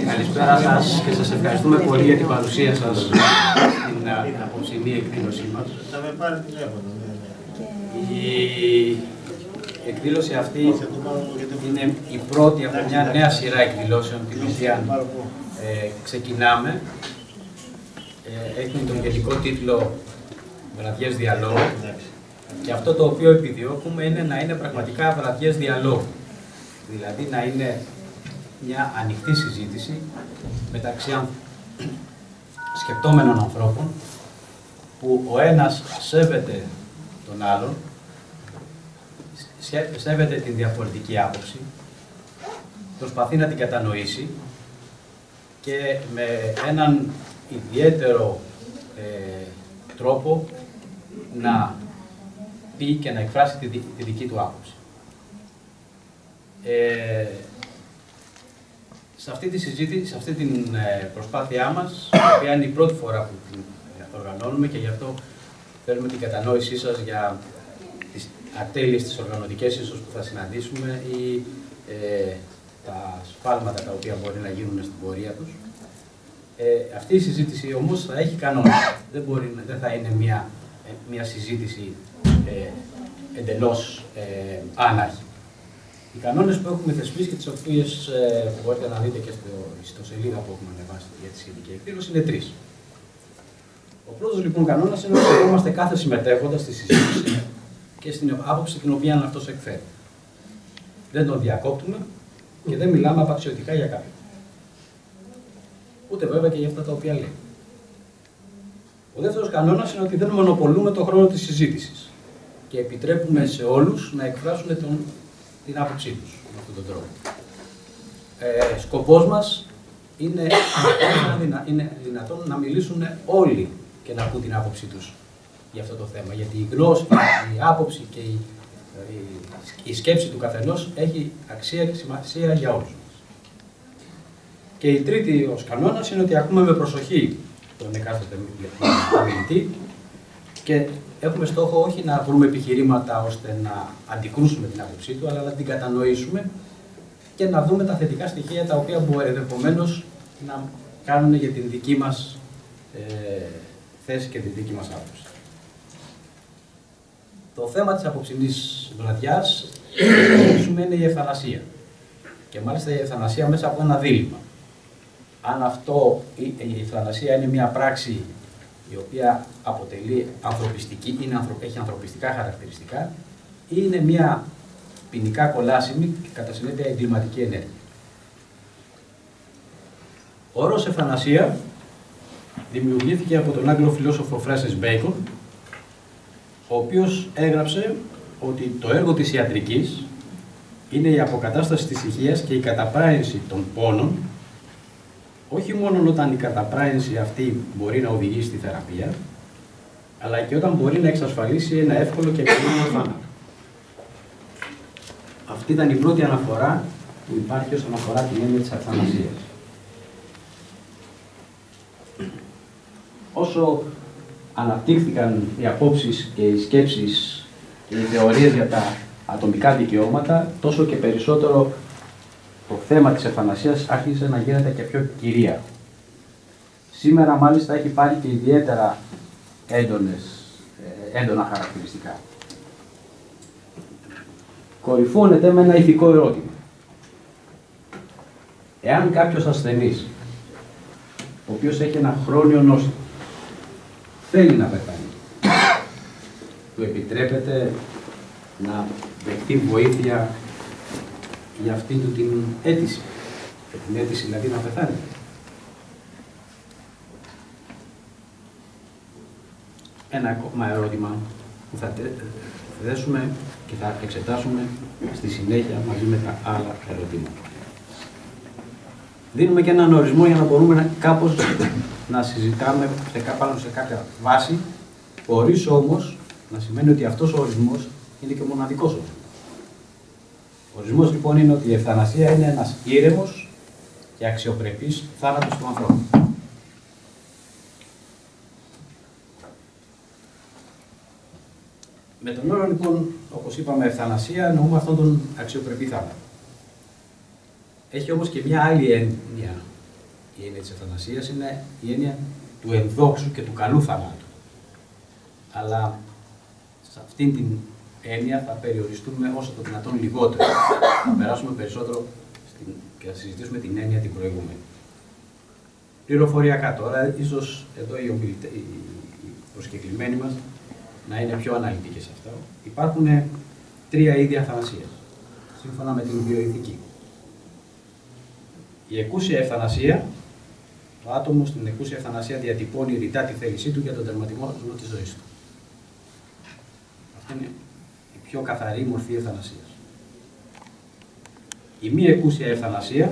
Καλησπέρα σας και σας ευχαριστούμε πολύ για την παρουσία σας στην απόψινή εκδήλωσή μας. Η εκδήλωση αυτή είναι η πρώτη από μια νέα σειρά εκδηλώσεων την οποία ξεκινάμε. Έχει τον γενικό τίτλο Βραδιές Διαλόγου και αυτό το οποίο επιδιώκουμε είναι να είναι πραγματικά βραδιές διαλόγου. Δηλαδή να είναι μια ανοιχτή συζήτηση μεταξύ σκεπτόμενων ανθρώπων που ο ένας σέβεται τον άλλον, σέβεται την διαφορετική άποψη, προσπαθεί να την κατανοήσει και με έναν ιδιαίτερο τρόπο να πει και να εκφράσει τη δική του άποψη. Σε αυτή τη συζήτηση, σε αυτή την προσπάθειά μας, η οποία είναι η πρώτη φορά που την οργανώνουμε και γι' αυτό θέλουμε την κατανόησή σας για τις ατέλειες, τις οργανωτικές ίσως που θα συναντήσουμε ή τα σφάλματα τα οποία μπορεί να γίνουν στην πορεία τους. Αυτή η συζήτηση όμως θα έχει κανόνες. Δεν θα είναι μια συζήτηση εντελώς άναρχη. Οι κανόνες που έχουμε θεσπίσει και τις οποίες μπορείτε να δείτε και στο σελίδα που έχουμε ανεβάσει για τη σχετική εκδήλωση είναι τρεις. Ο πρώτος λοιπόν κανόνας είναι ότι είμαστε κάθε συμμετέχοντας στη συζήτηση και στην άποψη την οποία αυτός εκφέρει. Δεν τον διακόπτουμε και δεν μιλάμε απαξιωτικά για κάποιον. Ούτε βέβαια και για αυτά τα οποία λέει. Ο δεύτερος κανόνας είναι ότι δεν μονοπολούμε τον χρόνο της συζήτησης και επιτρέπουμε σε όλους να εκφράσουν την άποψή τους με αυτόν τον τρόπο. Σκοπός μας είναι δυνατόν να μιλήσουν όλοι και να πούν την άποψή τους για αυτό το θέμα. Γιατί η γνώση, η άποψη και η σκέψη του καθενός έχει αξία και σημασία για όλους μας. Και η τρίτη ως κανόνας είναι ότι ακούμε με προσοχή τον εκάστοτε μιλητή και έχουμε στόχο όχι να βρούμε επιχειρήματα ώστε να αντικρούσουμε την άποψή του, αλλά να την κατανοήσουμε και να δούμε τα θετικά στοιχεία τα οποία μπορεί ενδεχομένως να κάνουν για την δική μας θέση και την δική μας άποψη. Το θέμα της απόψινής βραδιάς είναι η ευθανασία. Και μάλιστα η ευθανασία μέσα από ένα δίλημμα. Αν η ευθανασία είναι μια πράξη η οποία αποτελεί ανθρωπιστική, έχει ανθρωπιστικά χαρακτηριστικά, ή είναι μια ποινικά κολάσιμη και κατά συνέπεια εγκληματική ενέργεια. Ο όρος ευθανασία δημιουργήθηκε από τον Άγγλο φιλόσοφο Francis Bacon, ο οποίος έγραψε ότι το έργο της ιατρικής είναι η αποκατάσταση της ησυχίας και η καταπράινση των πόνων, όχι μόνο όταν η καταπράινση αυτή μπορεί να οδηγήσει στη θεραπεία, αλλά και όταν μπορεί να εξασφαλίσει ένα εύκολο και επικίνδυνο θάνατο. Αυτή ήταν η πρώτη αναφορά που υπάρχει όσον αφορά την έννοια της ευθανασίας. Όσο αναπτύχθηκαν οι απόψεις και οι σκέψεις και οι θεωρίες για τα ατομικά δικαιώματα, τόσο και περισσότερο το θέμα της ευθανασίας άρχισε να γίνεται και πιο κυρίαρχο. Σήμερα μάλιστα έχει πάρει και ιδιαίτερα έντονα χαρακτηριστικά. Κορυφώνεται με ένα ηθικό ερώτημα. Εάν κάποιος ασθενής, ο οποίος έχει ένα χρόνιο νόστιμο, θέλει να πεθάνει, του επιτρέπεται να δεχτεί βοήθεια για αυτή του την αίτηση. Για την αίτηση δηλαδή να πεθάνει. Ένα ακόμα ερώτημα που θα θέσουμε και θα εξετάσουμε στη συνέχεια μαζί με τα άλλα ερωτήματα. Δίνουμε και έναν ορισμό για να μπορούμε κάπως να συζητάμε πάνω σε κάποια βάση, χωρίς όμως να σημαίνει ότι αυτός ο ορισμός είναι και ο μοναδικός ορισμός. Ο ορισμός λοιπόν είναι ότι η ευθανασία είναι ένας ήρεμος και αξιοπρεπής θάνατος του ανθρώπου. Με τον όρο λοιπόν, όπως είπαμε, ευθανασία, εννοούμε αυτόν τον αξιοπρεπή θάνατο. Έχει όμως και μια άλλη έννοια. Η έννοια της ευθανασίας είναι η έννοια του ενδόξου και του καλού θανάτου. Αλλά σε αυτήν την έννοια θα περιοριστούμε όσο το δυνατόν λιγότερο. Θα περάσουμε περισσότερο και θα συζητήσουμε την έννοια την προηγούμενη. Πληροφοριακά τώρα, ίσως εδώ οι προσκεκλημένοι μας να είναι πιο αναλυτικές σε αυτό. Υπάρχουν 3 είδη αθανασίας, σύμφωνα με την βιοηθική. Η εκούσια ευθανασία, το άτομο στην εκούσια ευθανασία διατυπώνει ρητά τη θέλησή του για τον τερματισμό της ζωής του. Αυτή είναι η πιο καθαρή μορφή ευθανασίας. Η μη εκούσια ευθανασία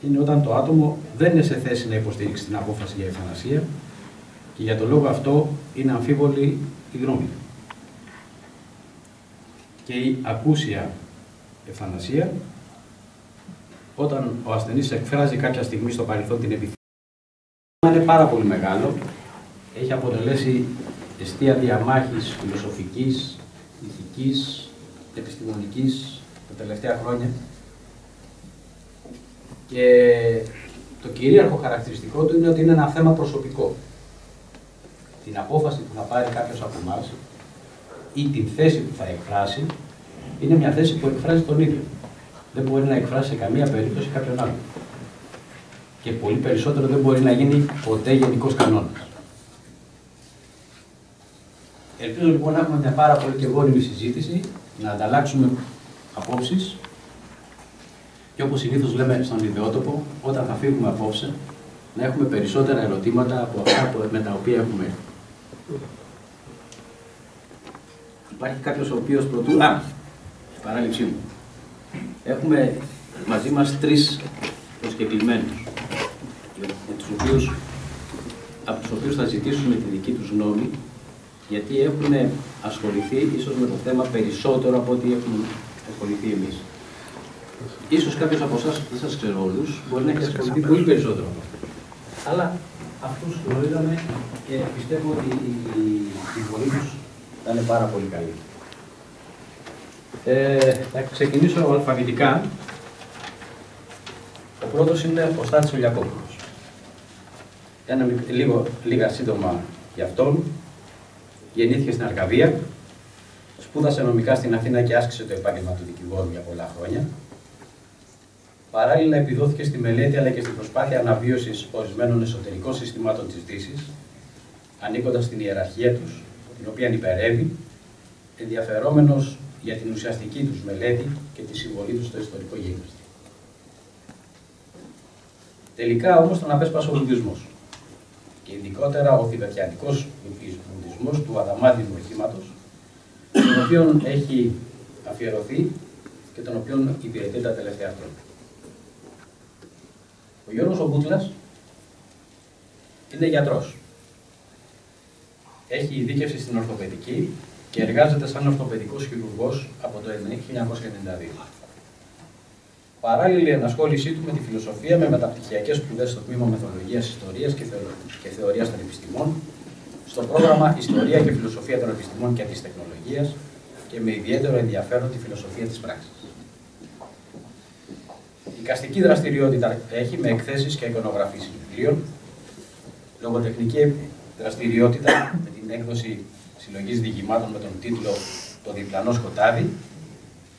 είναι όταν το άτομο δεν είναι σε θέση να υποστηρίξει την απόφαση για ευθανασία και για τον λόγο αυτό είναι αμφίβολη η γνώμη του. Και η ακούσια ευθανασία, όταν ο ασθενής εκφράζει κάποια στιγμή στο παρελθόν την επιθυμία, είναι πάρα πολύ μεγάλο, έχει αποτελέσει εστία διαμάχης φιλοσοφικής, ηθικής, επιστημονικής τα τελευταία χρόνια. Και το κυρίαρχο χαρακτηριστικό του είναι ότι είναι ένα θέμα προσωπικό. Την απόφαση που θα πάρει κάποιος από εμάς ή την θέση που θα εκφράσει είναι μια θέση που εκφράζει τον ίδιο. Δεν μπορεί να εκφράσει σε καμία περίπτωση κάποιον άλλον. Και πολύ περισσότερο δεν μπορεί να γίνει ποτέ γενικός κανόνας. Ελπίζω λοιπόν να έχουμε μια πάρα πολύ και γόνιμη συζήτηση, να ανταλλάξουμε απόψεις και όπως συνήθως λέμε στον ιδεότοπο, όταν θα φύγουμε απόψε, να έχουμε περισσότερα ερωτήματα από αυτά με τα οποία έχουμε έρθει. Υπάρχει κάποιος ο οποίος πρωτού... παράληψή μου. Έχουμε μαζί μας 3 προσκεκλημένους, από τους οποίους θα ζητήσουμε τη δική τους γνώμη, γιατί έχουν ασχοληθεί ίσως με το θέμα περισσότερο από ό,τι έχουμε ασχοληθεί εμείς. Ίσως κάποιος από εσάς, δεν σας ξέρω όλους, μπορεί να έχει ασχοληθεί πολύ περισσότερο από αυτό. Αλλά αυτούς γνωρίζαμε και πιστεύω ότι η βολή τους θα είναι πάρα πολύ καλή. Θα ξεκινήσω αλφαβητικά. Ο πρώτος είναι ο Στάθης Ολιακόπουλος. Λίγα σύντομα για αυτόν. Γεννήθηκε στην Αρκαδία, σπούδασε νομικά στην Αθήνα και άσκησε το επάγγελμα του δικηγόρου για πολλά χρόνια. Παράλληλα επιδόθηκε στη μελέτη αλλά και στην προσπάθεια αναβίωσης ορισμένων εσωτερικών συστημάτων της Δύσης, ανήκοντας στην ιεραρχία τους, την οποία υπερεύει, ενδιαφερόμενος για την ουσιαστική τους μελέτη και τη συμβολή τους στο ιστορικό γίγνεσθε. Τελικά όμως τον απέσπασε ο βουδισμός, και ειδικότερα ο θηβετιανικός βουδισμός του αδαμάντινου οχήματος, τον οποίον έχει αφιερωθεί και τον οποίον υπηρετεί τα τελευταία χρόνια. Ο Γιώργος ο Μπούτλας είναι γιατρός. Έχει ειδίκευση στην ορθοπαιδική και εργάζεται σαν ορθοπαιδικός χειρουργός από το 1992. Παράλληλη ενασχόλησή του με τη φιλοσοφία, με μεταπτυχιακές σπουδές στο τμήμα Μεθοδολογίας Ιστορίας και Θεωρίας των Επιστημών, στο πρόγραμμα Ιστορία και Φιλοσοφία των Επιστημών και της Τεχνολογίας και με ιδιαίτερο ενδιαφέρον τη φιλοσοφία της πράξης. Δικαστική δραστηριότητα έχει με εκθέσεις και εικονογραφήσεις βιβλίων, λογοτεχνική δραστηριότητα με την έκδοση συλλογής διηγημάτων με τον τίτλο «Το διπλανό σκοτάδι»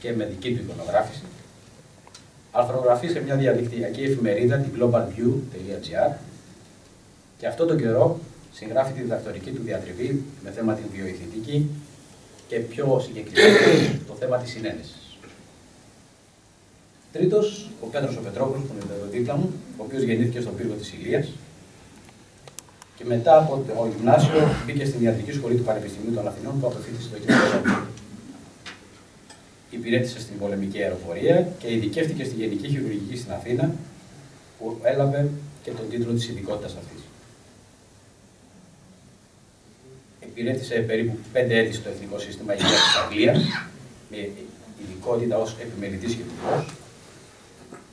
και με δική του εικονογράφηση. Αρθρογραφεί σε μια διαδικτυακή εφημερίδα, την globalview.gr, και αυτό τον καιρό συγγράφει τη διδακτορική του διατριβή με θέμα την βιοειθική και πιο συγκεκριμένα το θέμα της συνένεσης. Τρίτος, ο Πέτρος ο Πετρόπουλος, που είναι εδώ δίπλα μου, ο οποίος γεννήθηκε στον πύργο της Ηλίας και μετά από το γυμνάσιο μπήκε στην ιατρική σχολή του Πανεπιστημίου των Αθηνών, που αποφύτησε το κ. Υπηρέτησε στην πολεμική αεροπορία και ειδικεύτηκε στη Γενική Χειρουργική στην Αθήνα, που έλαβε και τον τίτλο της ειδικότητας αυτής. Υπηρέτησε περίπου 5 έτη στο Εθνικό Σύστημα Υγείας της Αγγλίας, με ειδικότητα ως επιμελητής χειρουργός,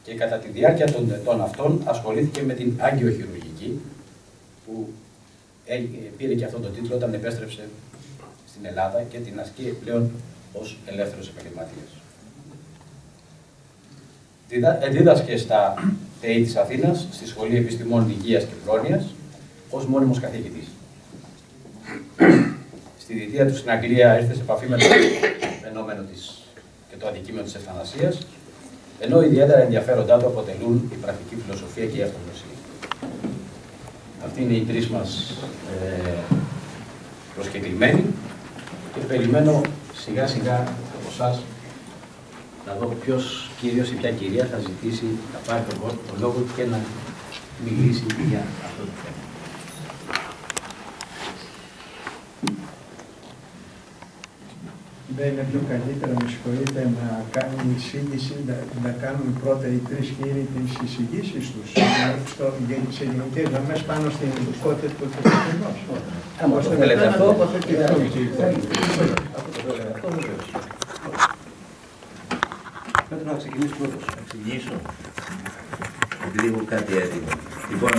και κατά τη διάρκεια των ετών αυτών ασχολήθηκε με την αγκιοχειρουργική, που πήρε και αυτόν τον τίτλο όταν επέστρεψε στην Ελλάδα και την ασκεί πλέον ως ελεύθερος επαγγελματίας. Δίδασκε στα ΤΕΗ της Αθήνας, στη Σχολή Επιστημών Υγείας και Πρόνοιας, ως μόνιμος καθηγητής. Στη θητεία του στην Αγγλία ήρθε σε επαφή με το φαινόμενο και το αντικείμενο της ευθανασίας, ενώ ιδιαίτερα ενδιαφέροντά του αποτελούν η πρακτική φιλοσοφία και η αυτογνωσία. Αυτοί είναι οι τρεις μας προσκεκλημένοι και περιμένω σιγά σιγά από εσάς να δω ποιος κύριος ή ποια κυρία θα ζητήσει να πάρει τον λόγο και να μιλήσει για αυτό το θέμα. Δεν είναι πιο καλύτερα, με συγχωρείτε, να κάνει εισήγηση, να κάνουν πρώτα οι τρεις κύριοι τις εισηγήσεις τους σε γενικές γραμμές πάνω στην ειδικότητα του καθενός. Ώστε θέλετε αυτό, να ξεκινήσω πρώτος. Να ξεκινήσω. Επειδή έχω κάτι έτοιμο. Λοιπόν,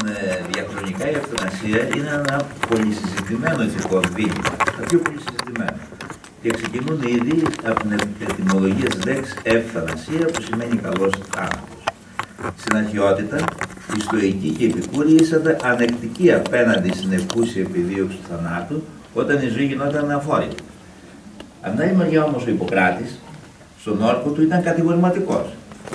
διαχρονικά η ευθανασία είναι ένα πολυσυζητημένο ηθικό δίλημα. Τα πιο πολυσυζητημένο. Και ξεκινούν ήδη από την ετυμολογία της λέξης ευθανασία, που σημαίνει καλός άνθρωπος. Στην αρχαιότητα, οι Στοικοί και οι Επικούροι ήσαν ανεκτικοί απέναντι στην εκούσια επιδίωξη του θανάτου, όταν η ζωή γινόταν αφόρητη. Από την άλλη μεριά όμως ο Ιπποκράτης, στον όρκο του ήταν κατηγορηματικός.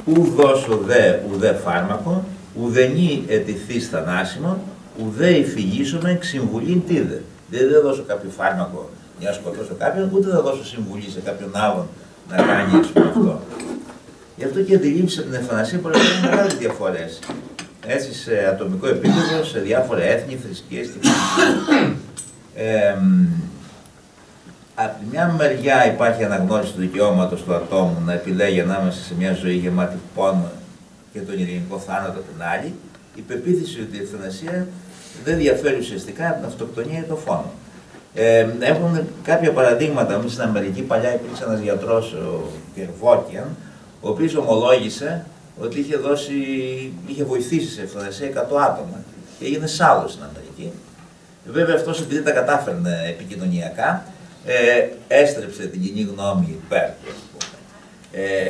Ου δώσω δε ουδέ φάρμακο, ουδενή ετηθείς θανάσιμον, ουδέ υφηγήσομεν ξυμβουλήν τίδε. Δεν θα δώσω κάποιο φάρμακο για να σκοτώσω κάποιον, ούτε θα δώσω συμβουλή σε κάποιον άλλον να κάνει αυτό. Γι' αυτό και η αντιλήψη από την ευθανασία μπορεί να έχει μεγάλες διαφορές. Έτσι, σε ατομικό επίπεδο, σε διάφορα έθνη, θρησκείες και από τη μια μεριά υπάρχει αναγνώριση του δικαιώματος του ατόμου να επιλέγει ανάμεσα σε μια ζωή γεμάτη πόνο και τον ειρηνικό θάνατο την άλλη, η πεποίθηση ότι η ευθανασία δεν διαφέρει ουσιαστικά από την αυτοκτονία ή τον φόνο. Έχουν κάποια παραδείγματα. Εμείς στην Αμερική παλιά υπήρξε ένας γιατρός, ο Κερβόκιαν, ο οποίος ομολόγησε ότι είχε βοηθήσει σε ευθανασία 100 άτομα και έγινε σάλος στην Αμερική. Βέβαια αυτός, επειδή τα κατάφερνε επικοινωνιακά, έστρεψε την κοινή γνώμη υπέρ του.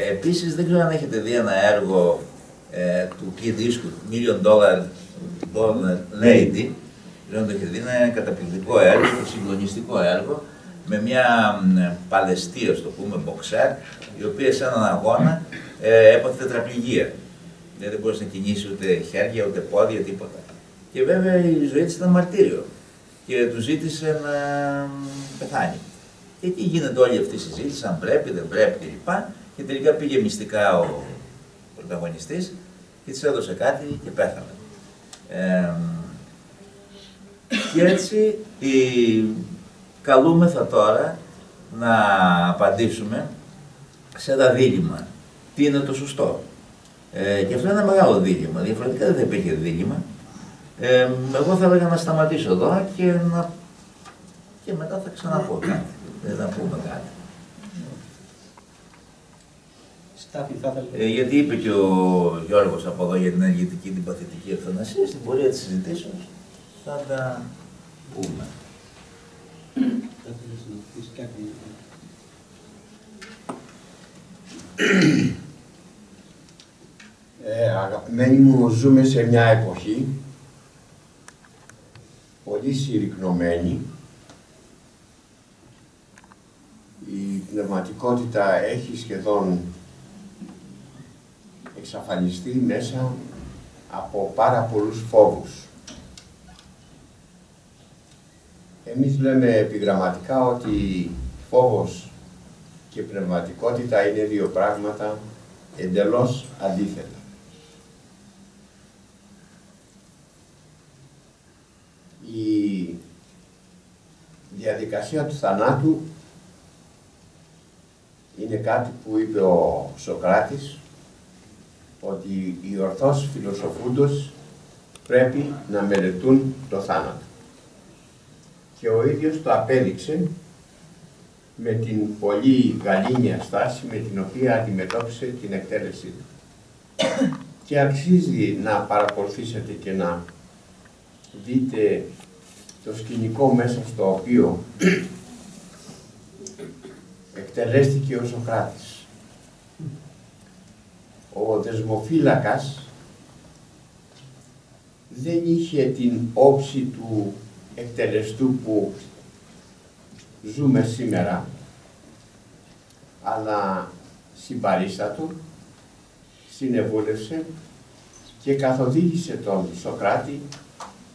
Επίσης, δεν ξέρω αν έχετε δει ένα έργο του Clint Eastwood, $1 Million Lady. Δεν το έχετε δει, είναι ένα καταπληκτικό έργο, συγκλονιστικό έργο, με μια Παλαιστή, ας το πούμε, μποξέρ, η οποία σε έναν αγώνα έπαθε τετραπληγία. Δεν μπορούσε να κινήσει ούτε χέρια, ούτε πόδια, τίποτα. Και βέβαια η ζωή της ήταν μαρτύριο και του ζήτησε να πεθάνει. Και εκεί γίνεται όλη αυτή η συζήτηση, αν πρέπει, δεν πρέπει κλπ. Και τελικά πήγε μυστικά ο πρωταγωνιστής και της έδωσε κάτι και πέθανε. Και έτσι καλούμεθα τώρα να απαντήσουμε σε ένα δίλημμα. Τι είναι το σωστό. Και αυτό είναι ένα μεγάλο δίλημμα. Διαφορετικά δεν θα υπήρχε δίλημμα. Εγώ θα έλεγα να σταματήσω εδώ και μετά θα ξαναπώ κάτι. Δεν θα πούμε κάτι. Γιατί είπε και ο Γιώργος από εδώ για την ενεργητική, την παθητική ευθανασία, στην πορεία της συζητήσεως θα τα πούμε. Θα θέλεις να πεις κάτι. Αγαπημένοι μου, ζούμε σε μια εποχή πολύ συρρυκνωμένη. Η πνευματικότητα έχει σχεδόν εξαφανιστεί μέσα από πάρα πολλούς φόβους. Εμείς λέμε επιγραμματικά ότι φόβος και πνευματικότητα είναι δύο πράγματα εντελώς αντίθετα. Η διαδικασία του θανάτου είναι κάτι που είπε ο Σωκράτης, ότι οι ορθώς φιλοσοφούντος πρέπει να μελετούν το θάνατο. Και ο ίδιος το απέδειξε με την πολύ γαλήνια στάση με την οποία αντιμετώπισε την εκτέλεσή του. Και αξίζει να παρακολουθήσετε και να δείτε το σκηνικό μέσα στο οποίο εκτελέστηκε ο Σωκράτης. ο δεσμοφύλακας δεν είχε την όψη του εκτελεστού που ζούμε σήμερα, αλλά συμπαρίστατο, συνεβούλευσε και καθοδήγησε τον Σωκράτη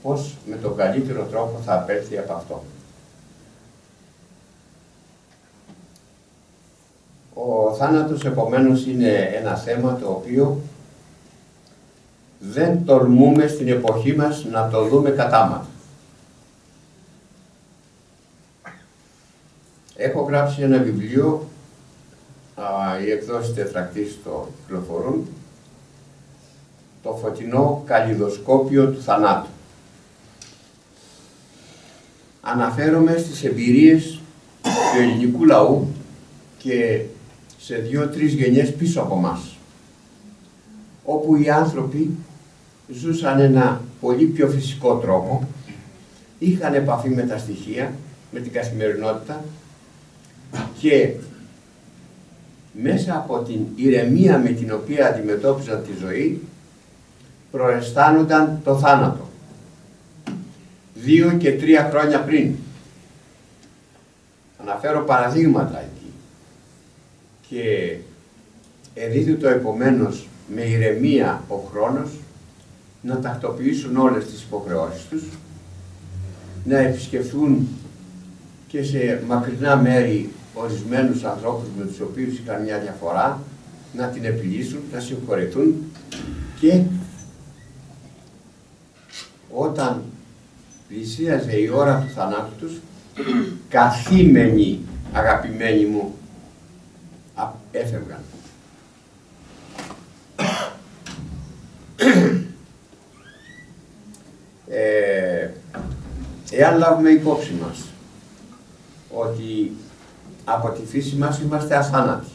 πώς με τον καλύτερο τρόπο θα απέλθει από αυτό. Ο θάνατος επομένως είναι ένα θέμα το οποίο δεν τολμούμε στην εποχή μας να το δούμε κατάματα. Έχω γράψει ένα βιβλίο, οι εκδόσεις Τετρακτής το κυκλοφορούν, το φωτεινό καλλιδοσκόπιο του θανάτου. Αναφέρομαι στις εμπειρίες του ελληνικού λαού και σε 2-3 γενιές πίσω από μας, όπου οι άνθρωποι ζούσαν ένα πολύ πιο φυσικό τρόπο, είχαν επαφή με τα στοιχεία, με την καθημερινότητα και μέσα από την ηρεμία με την οποία αντιμετώπιζαν τη ζωή, προαισθάνονταν το θάνατο. 2 και 3 χρόνια πριν. Αναφέρω παραδείγματα εκεί. Και εδίδει επομένως με ηρεμία ο χρόνος να τακτοποιήσουν όλες τις υποχρεώσεις τους, να επισκεφθούν και σε μακρινά μέρη ορισμένους ανθρώπους με τους οποίους είχαν μια διαφορά, να την επιλύσουν, να συγχωρεθούν και όταν πλησίαζε η ώρα του θανάτου τους, καθήμενοι, αγαπημένοι μου, έφευγαν. Εάν λάβουμε υπόψη μας ότι από τη φύση μας είμαστε αθάνατοι.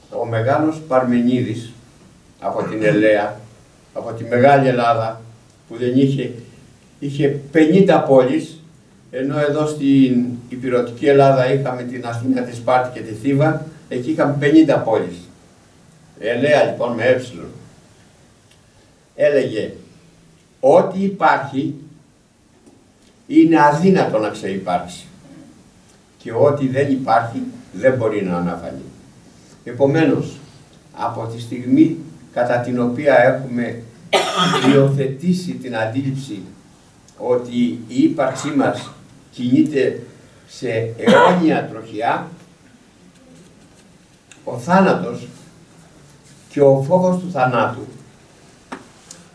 Ο μεγάλος Παρμενίδης από την Ελαία, από τη Μεγάλη Ελλάδα, που δεν είχε 50 πόλεις, ενώ εδώ στην Ηπειρωτική Ελλάδα είχαμε την Αθήνα, τη Σπάρτη και τη Θήβα, εκεί είχαμε 50 πόλεις. Ελαία λοιπόν με έψιλον. Έλεγε ό,τι υπάρχει είναι αδύνατο να ξευπάρξει και ό,τι δεν υπάρχει δεν μπορεί να αναφανεί. Επομένως, από τη στιγμή κατά την οποία έχουμε υιοθετήσει την αντίληψη ότι η ύπαρξή μας κινείται σε αιώνια τροχιά, ο θάνατος και ο φόβος του θανάτου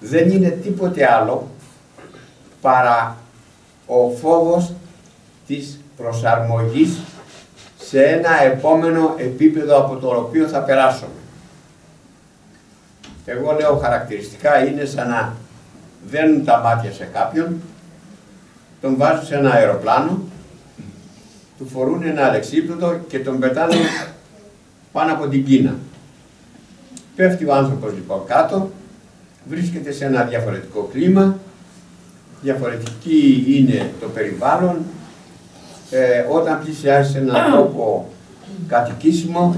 δεν είναι τίποτε άλλο παρά ο φόβος της προσαρμογής σε ένα επόμενο επίπεδο από το οποίο θα περάσουμε. Εγώ λέω χαρακτηριστικά είναι σαν να δένουν τα μάτια σε κάποιον, τον βάζουν σε ένα αεροπλάνο, του φορούν ένα αλεξίπτωτο και τον πετάνε πάνω από την Κίνα. Πέφτει ο άνθρωπος λοιπόν κάτω, βρίσκεται σε ένα διαφορετικό κλίμα, διαφορετική είναι το περιβάλλον, όταν πλησιάζει σε έναν τόπο κατοικήσιμο,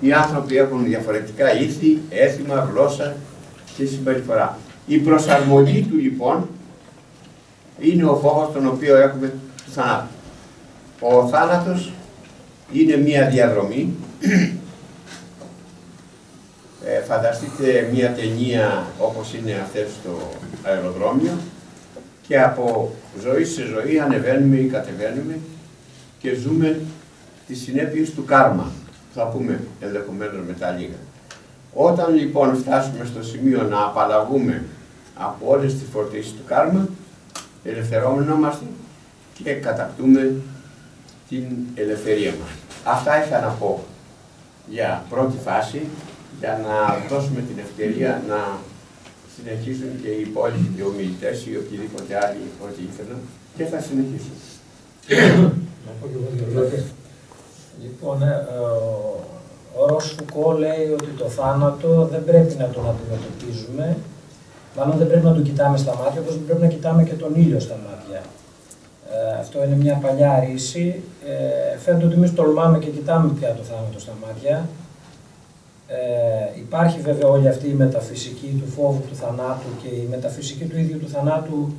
οι άνθρωποι έχουν διαφορετικά ήθη, έθιμα, γλώσσα και συμπεριφορά. Η προσαρμογή του λοιπόν είναι ο φόβος τον οποίο έχουμε του θανάτου. Ο θάνατος είναι μία διαδρομή. Φανταστείτε μία ταινία όπως είναι αυτές στο αεροδρόμιο και από ζωή σε ζωή ανεβαίνουμε ή κατεβαίνουμε και ζούμε τις συνέπειες του κάρμα. Θα πούμε ενδεχομένως μετά λίγα. Όταν λοιπόν φτάσουμε στο σημείο να απαλλαγούμε από όλες τις φορτίσεις του κάρμα, ελευθερώνομαστε και κατακτούμε την ελευθερία μας. Αυτά είχα να πω για πρώτη φάση, για να δώσουμε την ευκαιρία να συνεχίσουν και οι υπόλοιποι ομιλητές ή οποιοδήποτε άλλοι ό,τι ήθελαν και θα συνεχίσουν. Να πω και εγώ δύο λόγια. Λοιπόν, ο Ρος Φουκώ λέει ότι το θάνατο δεν πρέπει να τον αντιμετωπίζουμε, μάλλον δεν πρέπει να τον κοιτάμε στα μάτια, όπως δεν πρέπει να κοιτάμε και τον ήλιο στα μάτια. Αυτό είναι μια παλιά ρίση. Φαίνεται ότι εμείς τολμάμε και κοιτάμε πια το θάνατο στα μάτια. Υπάρχει βέβαια όλη αυτή η μεταφυσική του φόβου του θανάτου και η μεταφυσική του ίδιου του θανάτου,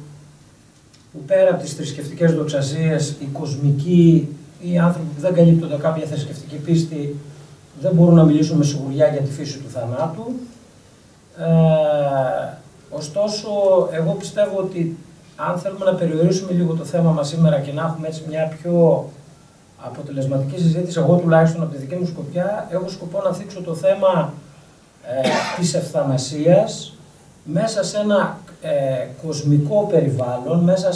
που πέρα από τις θρησκευτικές δοξασίες, οι κοσμικοί, οι άνθρωποι που δεν καλύπτονται κάποια θρησκευτική πίστη, δεν μπορούν να μιλήσουν με σιγουριά για τη φύση του θανάτου. Ωστόσο, εγώ πιστεύω ότι αν θέλουμε να περιορίσουμε λίγο το θέμα μας σήμερα και να έχουμε έτσι μια πιο αποτελεσματική συζήτηση, εγώ τουλάχιστον από τη δική μου σκοπιά, έχω σκοπό να θίξω το θέμα της ευθανασίας μέσα σε ένα κοσμικό περιβάλλον, μέσα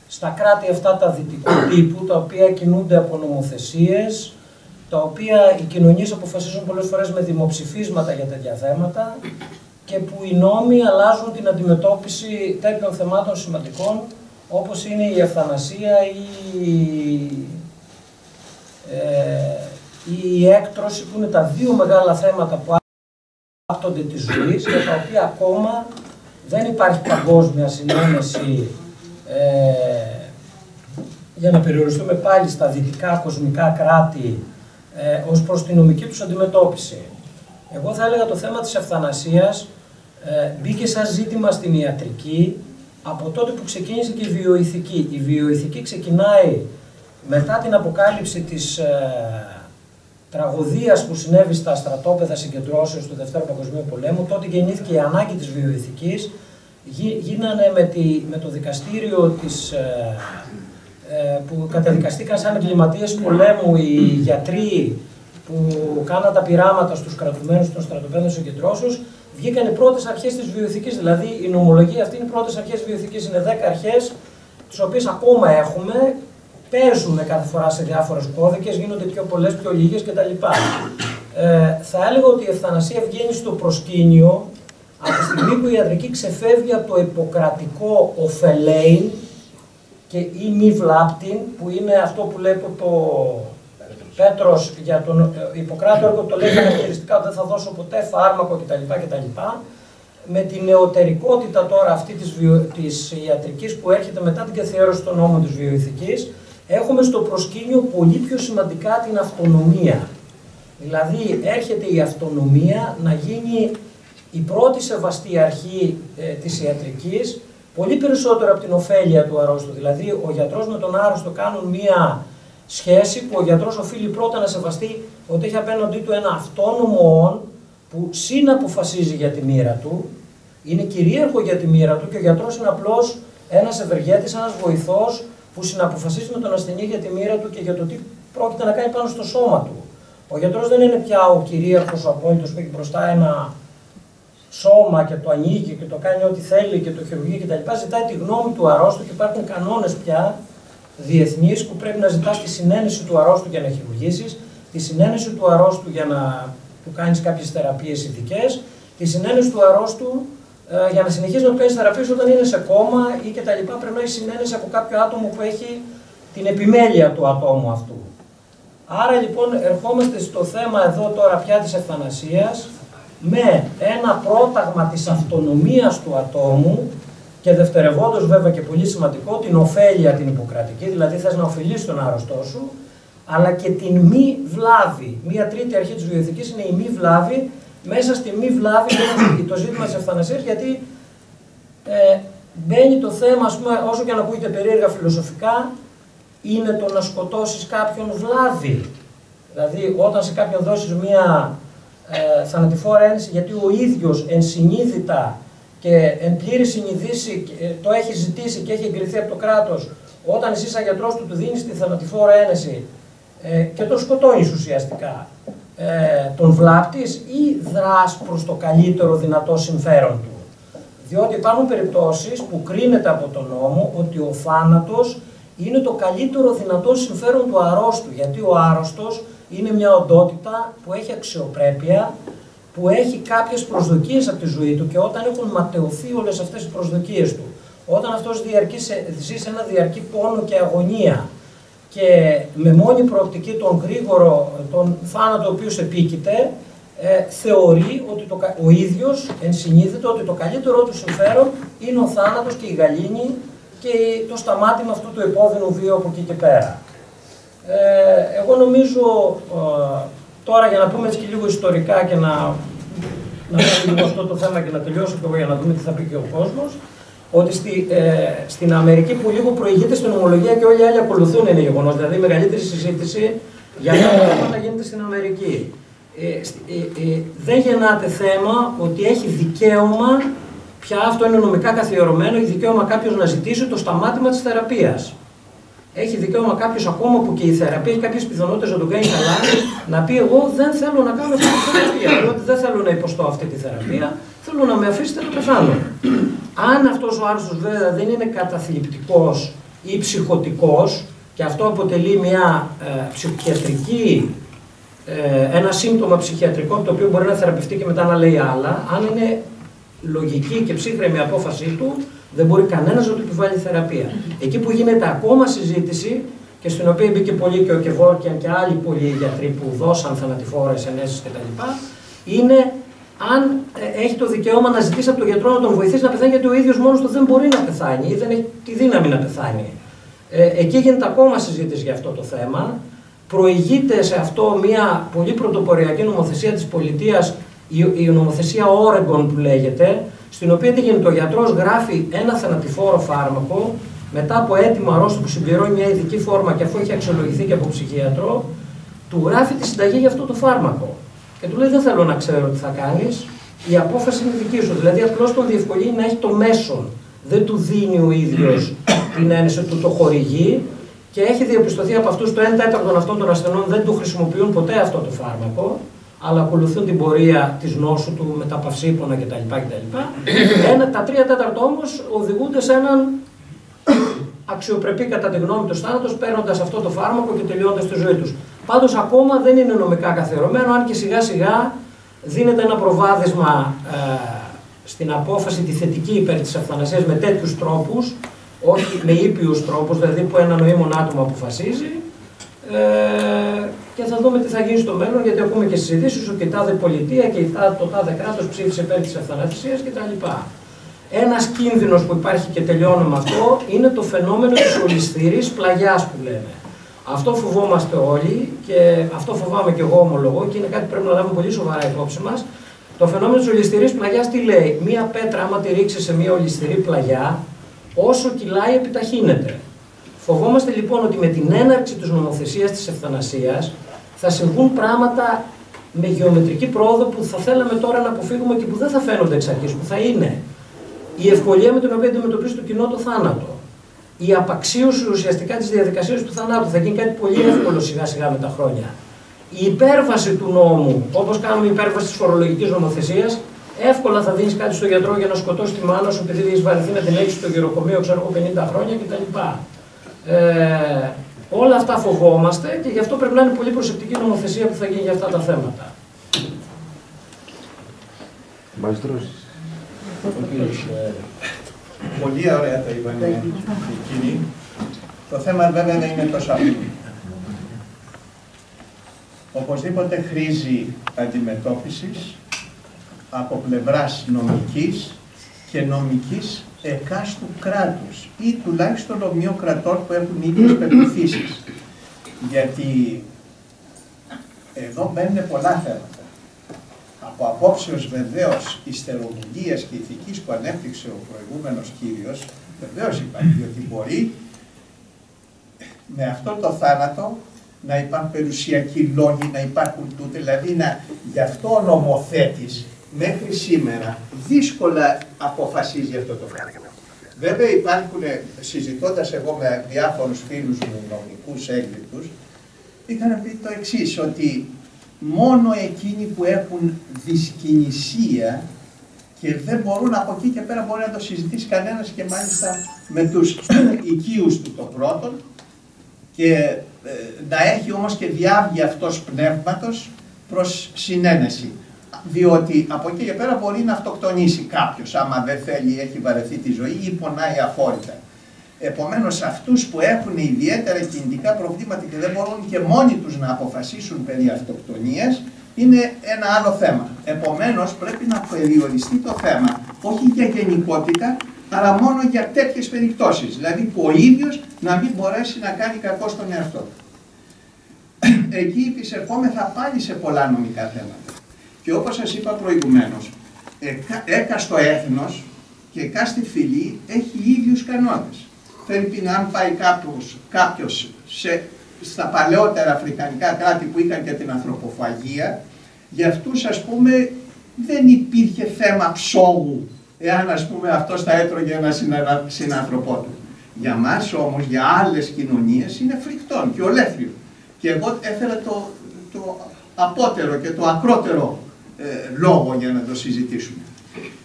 στα κράτη αυτά τα δυτικού τύπου, τα οποία κινούνται από νομοθεσίες, τα οποία οι κοινωνίες αποφασίζουν πολλές φορές με δημοψηφίσματα για τέτοια θέματα και που οι νόμοι αλλάζουν την αντιμετώπιση τέτοιων θεμάτων σημαντικών, όπως είναι η ευθανασία ή η έκτρωση, που είναι τα δύο μεγάλα θέματα που άπτονται της ζωής και τα οποία ακόμα δεν υπάρχει παγκόσμια συνένεση για να περιοριστούμε πάλι στα δυτικά κοσμικά κράτη ως προς την νομική τους αντιμετώπιση. Εγώ θα έλεγα το θέμα της ευθανασίας μπήκε σαν ζήτημα στην ιατρική από τότε που ξεκίνησε και η βιοειθική. Η βιοειθική ξεκινάει μετά την αποκάλυψη της τραγωδίας που συνέβη στα στρατόπεδα συγκεντρώσεως του Δευτέρου Παγκοσμίου Πολέμου. Τότε γεννήθηκε η ανάγκη της βιοειθικής. Γίνανε με το δικαστήριο που καταδικαστήκαν σαν εγκληματίες πολέμου οι γιατροί που κάναν τα πειράματα στους κρατουμένους των στρατοπέδων συγκεντρώσεως. Βγήκαν οι πρώτες αρχές της βιοειθικής, δηλαδή η νομολογία αυτή είναι οι πρώτες αρχές της βιοειθικής. Είναι 10 αρχές, τις οποίες ακόμα έχουμε, παίζουν κάθε φορά σε διάφορες κώδικες, γίνονται πιο πολλές, πιο λίγες κτλ. Θα έλεγα ότι η ευθανασία βγαίνει στο προσκήνιο από τη στιγμή που η ιατρική ξεφεύγει από το ιπποκρατικό οφελέιν και ή μη βλάπτην, που είναι αυτό που λέει το Πέτρος για τον Ιπποκράτο έργο, το λέει χαρακτηριστικά ότι δεν θα δώσω ποτέ φάρμακο κτλ. Με την νεωτερικότητα τώρα αυτή της ιατρικής που έρχεται μετά την καθιέρωση των νόμων της βιοειθικής, έχουμε στο προσκήνιο πολύ πιο σημαντικά την αυτονομία. Δηλαδή έρχεται η αυτονομία να γίνει η πρώτη σεβαστή αρχή της ιατρικής, πολύ περισσότερο από την ωφέλεια του αρρώστου. Δηλαδή ο γιατρός με τον άρρωστο κάνουν μία σχέση που ο γιατρός οφείλει πρώτα να σεβαστεί ότι έχει απέναντί του ένα αυτόνομο όν που συναποφασίζει για τη μοίρα του, είναι κυρίαρχο για τη μοίρα του και ο γιατρός είναι απλώς ένας ευεργέτης, ένας βοηθός που συναποφασίζει με τον ασθενή για τη μοίρα του και για το τι πρόκειται να κάνει πάνω στο σώμα του. Ο γιατρός δεν είναι πια ο κυρίαρχος, ο απόλυτος που έχει μπροστά ένα σώμα και το ανοίγει και το κάνει ό,τι θέλει και το χειρουργεί κτλ. Ζητάει τη γνώμη του αρρώστου και υπάρχουν κανόνες πια διεθνείς που πρέπει να ζητάς τη συνένεση του αρρώστου για να χειρουργήσεις, τη συνένεση του αρρώστου για να του κάνεις κάποιες θεραπείες ειδικές, τη συνένεση του αρρώστου για να συνεχίσει να του κάνεις θεραπείες όταν είναι σε κόμμα ή κτλ. Πρέπει να έχει συνένεση από κάποιο άτομο που έχει την επιμέλεια του ατόμου αυτού. Άρα λοιπόν ερχόμαστε στο θέμα εδώ τώρα πια της ευθανασίας με ένα πρόταγμα της αυτονομίας του ατόμου και δευτερευόντως βέβαια και πολύ σημαντικό την ωφέλεια την ιπποκρατική, δηλαδή θες να ωφελείς τον άρρωστό σου, αλλά και την μη βλάβη. Μία τρίτη αρχή της βιοειθικής είναι η μη βλάβη. Μέσα στη μη βλάβη είναι το ζήτημα της ευθανασίας, γιατί μπαίνει το θέμα, ας πούμε, όσο και αν ακούγεται περίεργα φιλοσοφικά, είναι το να σκοτώσεις κάποιον βλάβη. Δηλαδή όταν σε κάποιον δώσεις μία θανατηφόρα ένεση γιατί ο ίδιος ενσυνείδητα και εν πλήρη συνειδήση το έχει ζητήσει και έχει εγκριθεί από το κράτος, όταν εσύ σαν γιατρός του δίνεις τη θανατηφόρα ένεση και τον σκοτώνεις ουσιαστικά, τον βλάπτεις ή δράς προς το καλύτερο δυνατό συμφέρον του. Διότι υπάρχουν περιπτώσεις που κρίνεται από τον νόμο ότι ο θάνατος είναι το καλύτερο δυνατό συμφέρον του αρρώστου, γιατί ο άρρωστος είναι μια οντότητα που έχει αξιοπρέπεια, που έχει κάποιες προσδοκίες από τη ζωή του και όταν έχουν ματαιωθεί όλες αυτές οι προσδοκίες του, όταν αυτός ζει σε ένα διαρκή πόνο και αγωνία και με μόνη προοπτική τον θάνατο ο οποίος επίκειται, θεωρεί ότι ο ίδιος ενσυνείδητο ότι το καλύτερό του συμφέρον είναι ο θάνατος και η γαλήνη και το σταμάτημα αυτού του επώδυνου βίου από εκεί και πέρα. Εγώ νομίζω Τώρα για να πούμε έτσι και λίγο ιστορικά και να κάνουμε λίγο αυτό το θέμα και να τελειώσω και εγώ για να δούμε τι θα πει και ο κόσμος, ότι στην Αμερική που λίγο προηγείται στην ομολογία και όλοι οι άλλοι ακολουθούν είναι γεγονός, δηλαδή η μεγαλύτερη συζήτηση για αυτά τα πράγματα γίνεται στην Αμερική. Δεν γεννάται θέμα ότι έχει δικαίωμα, πια αυτό είναι νομικά καθιερωμένο, έχει δικαίωμα κάποιος να ζητήσει το σταμάτημα της θεραπείας. Έχει δικαίωμα κάποιος, ακόμα που και η θεραπεία έχει κάποιες πιθανότητες να τον κάνει καλά, να πει: εγώ δεν θέλω να κάνω αυτή τη θεραπεία. Διότι δεν θέλω να υποστώ αυτή τη θεραπεία, θέλω να με αφήσετε να πεθάνω. Αν αυτός ο άρρωστος βέβαια δεν είναι καταθλιπτικός ή ψυχοτικός, και αυτό αποτελεί μια ψυχιατρική, ένα σύμπτωμα ψυχιατρικό το οποίο μπορεί να θεραπευτεί και μετά να λέει άλλα, αν είναι λογική και ψύχρεμη απόφασή του, δεν μπορεί κανένας να του επιβάλλει θεραπεία. Εκεί που γίνεται ακόμα συζήτηση και στην οποία μπήκε πολύ και ο Κεβόρκιαν και άλλοι πολλοί γιατροί που δώσαν θανατηφόρες ενέσεις κτλ., είναι αν έχει το δικαίωμα να ζητήσει από τον γιατρό να τον βοηθήσει να πεθάνει, γιατί ο ίδιος μόνος του δεν μπορεί να πεθάνει ή δεν έχει τη δύναμη να πεθάνει. Εκεί γίνεται ακόμα συζήτηση για αυτό το θέμα. Προηγείται σε αυτό μια πολύ πρωτοποριακή νομοθεσία της πολιτείας, η νομοθεσία Oregon που λέγεται, στην οποία τι γίνεται, ο γιατρός γράφει ένα θανατηφόρο φάρμακο μετά από αίτημα αρρώστου που συμπληρώνει μια ειδική φόρμα και αφού έχει αξιολογηθεί και από ψυχίατρο, του γράφει τη συνταγή για αυτό το φάρμακο. Και του λέει: δεν θέλω να ξέρω τι θα κάνεις, η απόφαση είναι δική σου. Δηλαδή απλώς τον διευκολύνει να έχει το μέσον. Δεν του δίνει ο ίδιος την έννοια, του το χορηγεί, και έχει διαπιστωθεί από αυτούς το 1/4 αυτών των ασθενών δεν του χρησιμοποιούν ποτέ αυτό το φάρμακο, αλλά ακολουθούν την πορεία της νόσου του με τα παυσίπονα κτλ. Τα 3/4 όμως οδηγούνται σε έναν αξιοπρεπή κατά τη γνώμη τους θάνατος, παίρνοντας αυτό το φάρμακο και τελειώνοντας τη ζωή τους. Πάντως ακόμα δεν είναι νομικά καθιερωμένο, αν και σιγά σιγά δίνεται ένα προβάδισμα στην απόφαση τη θετική υπέρ της αυθανασίας με τέτοιους τρόπους, όχι με ήπιους τρόπους, δηλαδή που ένα νοήμον άτομο αποφασίζει, και θα δούμε τι θα γίνει στο μέλλον, γιατί ακούμε και στις ειδήσεις ότι η τάδε πολιτεία και το τάδε κράτος ψήφισε υπέρ της αυθανασίας κτλ. Ένας κίνδυνος που υπάρχει, και τελειώνω με αυτό, είναι το φαινόμενο της ολισθηρής πλαγιάς που λέμε. Αυτό φοβόμαστε όλοι και αυτό φοβάμαι και εγώ, ομολογώ, και είναι κάτι που πρέπει να λάβουμε πολύ σοβαρά υπόψη μας. Το φαινόμενο της ολισθηρής πλαγιάς τι λέει? Μία πέτρα, άμα τη ρίξει σε μία ολισθηρή πλαγιά, όσο κυλάει επιταχύνεται. Φοβόμαστε λοιπόν ότι με την έναρξη της νομοθεσίας της ευθανασίας θα συμβούν πράγματα με γεωμετρική πρόοδο που θα θέλαμε τώρα να αποφύγουμε και που δεν θα φαίνονται εξ αρχής, που θα είναι η ευκολία με την οποία αντιμετωπίζει το κοινό το θάνατο, η απαξίωση ουσιαστικά της διαδικασίας του θανάτου, θα γίνει κάτι πολύ εύκολο σιγά σιγά με τα χρόνια. Η υπέρβαση του νόμου, όπως κάνουμε υπέρβαση της φορολογικής νομοθεσίας, εύκολα θα δίνεις κάτι στον γιατρό για να σκοτώσει τη μάνα σου επειδή έχεις βαρεθεί να την έχεις στο γεροκομείο, ξέρω εγώ, 50 χρόνια κτλ. Όλα αυτά φοβόμαστε και γι' αυτό πρέπει να είναι πολύ προσεκτική νομοθεσία που θα γίνει για αυτά τα θέματα. Μας δρώσεις. Πολύ ωραία το είπαν οι κύριοι. Το θέμα βέβαια δεν είναι τόσο απλό. Οπωσδήποτε χρήζει αντιμετώπισης από πλευράς νομικής και νομικής εκάστου κράτους ή τουλάχιστον ομοιοκρατών που έχουν ίδιες πεποιθήσεις. Γιατί εδώ μπαίνουν πολλά θέματα. Από απόψεως βεβαίως ιστερολογίας και ηθικής που ανέπτυξε ο προηγούμενος κύριος, βεβαίως υπάρχει, διότι μπορεί με αυτό το θάνατο να υπάρχουν περιουσιακοί λόγοι, να υπάρχουν τούτε, δηλαδή γι' αυτό ο νομοθέτης μέχρι σήμερα δύσκολα αποφασίζει αυτό το πράγμα. Βέβαια υπάρχουν, συζητώντας εγώ με διάφορους φίλους μου νομικούς έγκλητους, είχαν πει το εξής, ότι μόνο εκείνοι που έχουν δυσκινησία και δεν μπορούν από εκεί και πέρα μπορεί να το συζητήσει κανένας, και μάλιστα με τους οικείους του το πρώτον, και να έχει όμως και διάβγει αυτός πνεύματος προς συνένεση. Διότι από εκεί και πέρα μπορεί να αυτοκτονήσει κάποιος, άμα δεν θέλει, έχει βαρεθεί τη ζωή ή πονάει αφόρητα. Επομένως, αυτούς που έχουν ιδιαίτερα κινητικά προβλήματα και δεν μπορούν και μόνοι τους να αποφασίσουν περί αυτοκτονίας, είναι ένα άλλο θέμα. Επομένως, πρέπει να περιοριστεί το θέμα, όχι για γενικότητα, αλλά μόνο για τέτοιες περιπτώσεις. Δηλαδή, που ο ίδιος να μην μπορέσει να κάνει κακό στον εαυτό του. εκεί επισερχόμεθα πάλι σε πολλά νομικά θέματα. Και όπως σας είπα προηγουμένως, έκαστο έθνος και εκάστη φυλή έχει ίδιους κανόνες. Πρέπει αν πάει κάποιος στα παλαιότερα αφρικανικά κράτη που είχαν και την ανθρωποφαγία, για αυτούς ας πούμε δεν υπήρχε θέμα ψόγου, εάν ας πούμε αυτός θα έτρωγε ένα συνάνθρωπό του. Για μας όμως, για άλλες κοινωνίες είναι φρικτόν και ολέθριο. Και εγώ έφερα το απότερο και το ακρότερο λόγο για να το συζητήσουμε.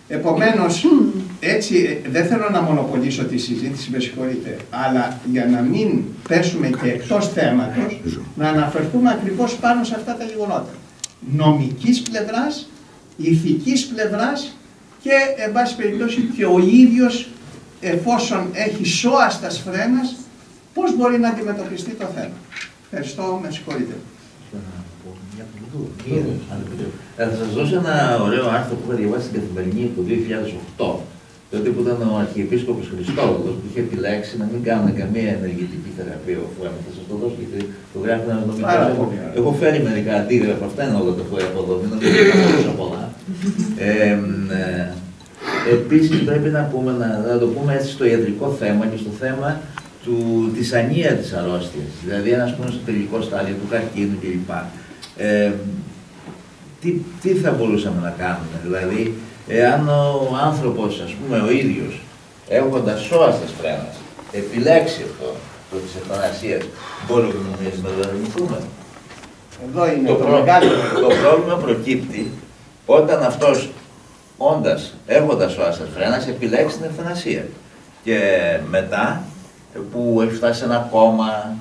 Επομένως, έτσι δεν θέλω να μονοπολίσω τη συζήτηση, με συγχωρείτε, αλλά για να μην πέσουμε και εκτός θέματος, να αναφερθούμε ακριβώς πάνω σε αυτά τα γεγονότα. Νομικής πλευράς, ηθικής πλευράς και, εν πάση περιπτώσει, και ο ίδιος, εφόσον έχει σώα στα σφρένας, πώς μπορεί να αντιμετωπιστεί το θέμα. Ευχαριστώ, με συγχωρείτε. Θα σας δώσω ένα ωραίο άρθρο που είχα διαβάσει στην Καθημερινή το 2008, τότε που ήταν ο Αρχιεπίσκοπος Χριστόδουλος, που είχε επιλέξει να μην κάνουν καμία ενεργητική θεραπεία ο φουέμ. Θα σας το δώσω γιατί το γράφει ένα νομικό. Έχω φέρει μερικά αντίγραφα, αυτά είναι όλα τα που έχω εδώ, μην νομίζετε να τόσα πολλά. Επίσης πρέπει να το πούμε έτσι στο ιατρικό θέμα και στο θέμα της ανία της αρρώστιας, δηλαδή ένας πούμε στο τελικό στάδιο του καρκίνου κλπ. Τι θα μπορούσαμε να κάνουμε, δηλαδή, εάν ο άνθρωπος, ας πούμε, ο ίδιος, έχοντας σώα στα σφρένας, επιλέξει αυτό το της ευθανασίας, μπορούμε να το αρνηθούμε. Εδώ είναι το πρόβλημα προκύπτει όταν αυτός, έχοντας σώα στα σφρένας, επιλέξει την ευθανασία. Και μετά, που έχει φτάσει σε ένα κόμμα,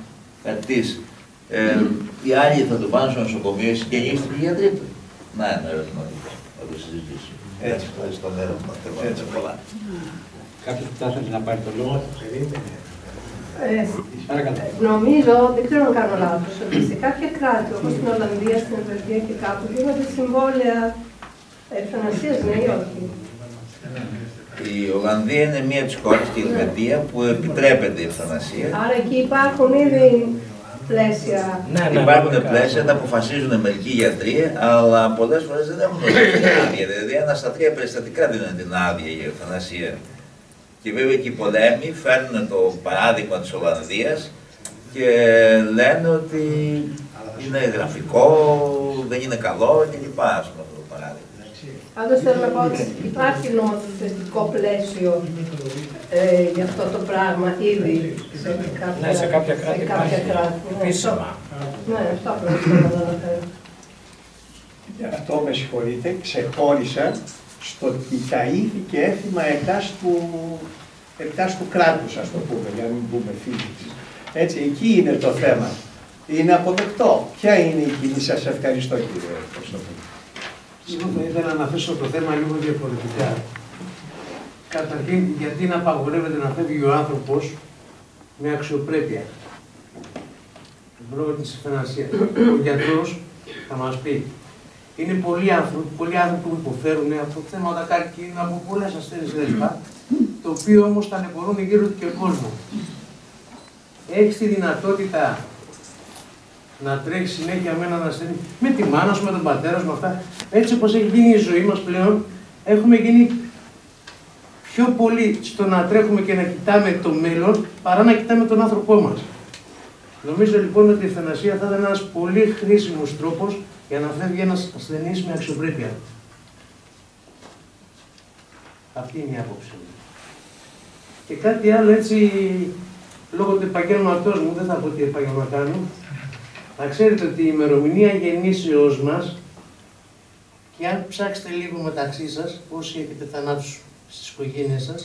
οι άλλοι θα το πάνε στο νοσοκομείο, οι συγγενείς του και οι γιατροί του. Να, ένα ερώτημα να το συζητήσουμε. Έτσι, ευχαριστώ. Έτσι, πολλά. Κάποιος που θα να πάρει το λόγο. Νομίζω, δεν ξέρω αν κάνω λάθος, ότι σε κάποια κράτη, όπως στην Ολλανδία, στην Ελβετία και κάπου, γίνονται συμβόλαια ευθανασίας, ναι ή όχι? Η Ολλανδία είναι μία από τις χώρες και η Ελβετία που επιτρέπεται η ευθανασία. Άρα εκεί υπάρχουν ήδη πλαίσια. Υπάρχουν πλαίσια, τα αποφασίζουν μερικοί γιατροί, αλλά πολλές φορές δεν έχουν την άδεια. Δηλαδή, 1 στα 3 περιστατικά δίνουν την άδεια για ευθανασία. Και βέβαια και οι πολέμοι φέρνουν το παράδειγμα της Ολλανδίας και λένε ότι είναι γραφικό, δεν είναι καλό κλπ. Ας πούμε αυτό το παράδειγμα. Πάντως θέλω να πω ότι υπάρχει νομοθετικό πλαίσιο για αυτό το πράγμα ήδη σε κάποια κράτη. Επίσημα. Ναι, αυτό πρέπει να αναφέρω. Γι' αυτό με συγχωρείτε, ξεχώρισα στο ότι τα ήθη και έθιμα εκάστου κράτους, ας το πούμε, για να μην πούμε φύσης. Έτσι, εκεί είναι το θέμα. Είναι αποδεκτό. Ποια είναι η κοινή σας? Ευχαριστώ, κύριε Κωστόπουλο. Εγώ θα ήθελα να θέσω το θέμα λίγο διαφορετικά. Καταρχήν, γιατί να απαγορεύεται να φεύγει ο άνθρωπος με αξιοπρέπεια. Το πρόβλημα της ευθανασίας. Ο γιατρός θα μας πει, είναι πολλοί άνθρωποι που υποφέρουν από θέματα καρκίνου, από πολλές ασθένειες κλπ. Το οποίο όμως ταλαιπωρούν γύρω του και κόσμο. Έχεις τη δυνατότητα να τρέχει συνέχεια με έναν ασθενή, με τη μάνα σου, με τον πατέρα σου, με αυτά. Έτσι όπως έχει γίνει η ζωή μας πλέον, έχουμε γίνει πιο πολύ στο να τρέχουμε και να κοιτάμε το μέλλον, παρά να κοιτάμε τον άνθρωπό μας. Νομίζω λοιπόν ότι η ευθανασία θα ήταν ένας πολύ χρήσιμος τρόπος για να φεύγει ένας ασθενής με αξιοπρέπεια. Αυτή είναι η άποψη μου. Και κάτι άλλο έτσι, λόγω του επαγγέλματός μου, δεν θα πω τι επάγγελμα κάνω, να ξέρετε ότι η ημερομηνία γεννήσεώς μας, και αν ψάξετε λίγο μεταξύ σας, όσοι έχετε θανάτους στις οικογένειες σας,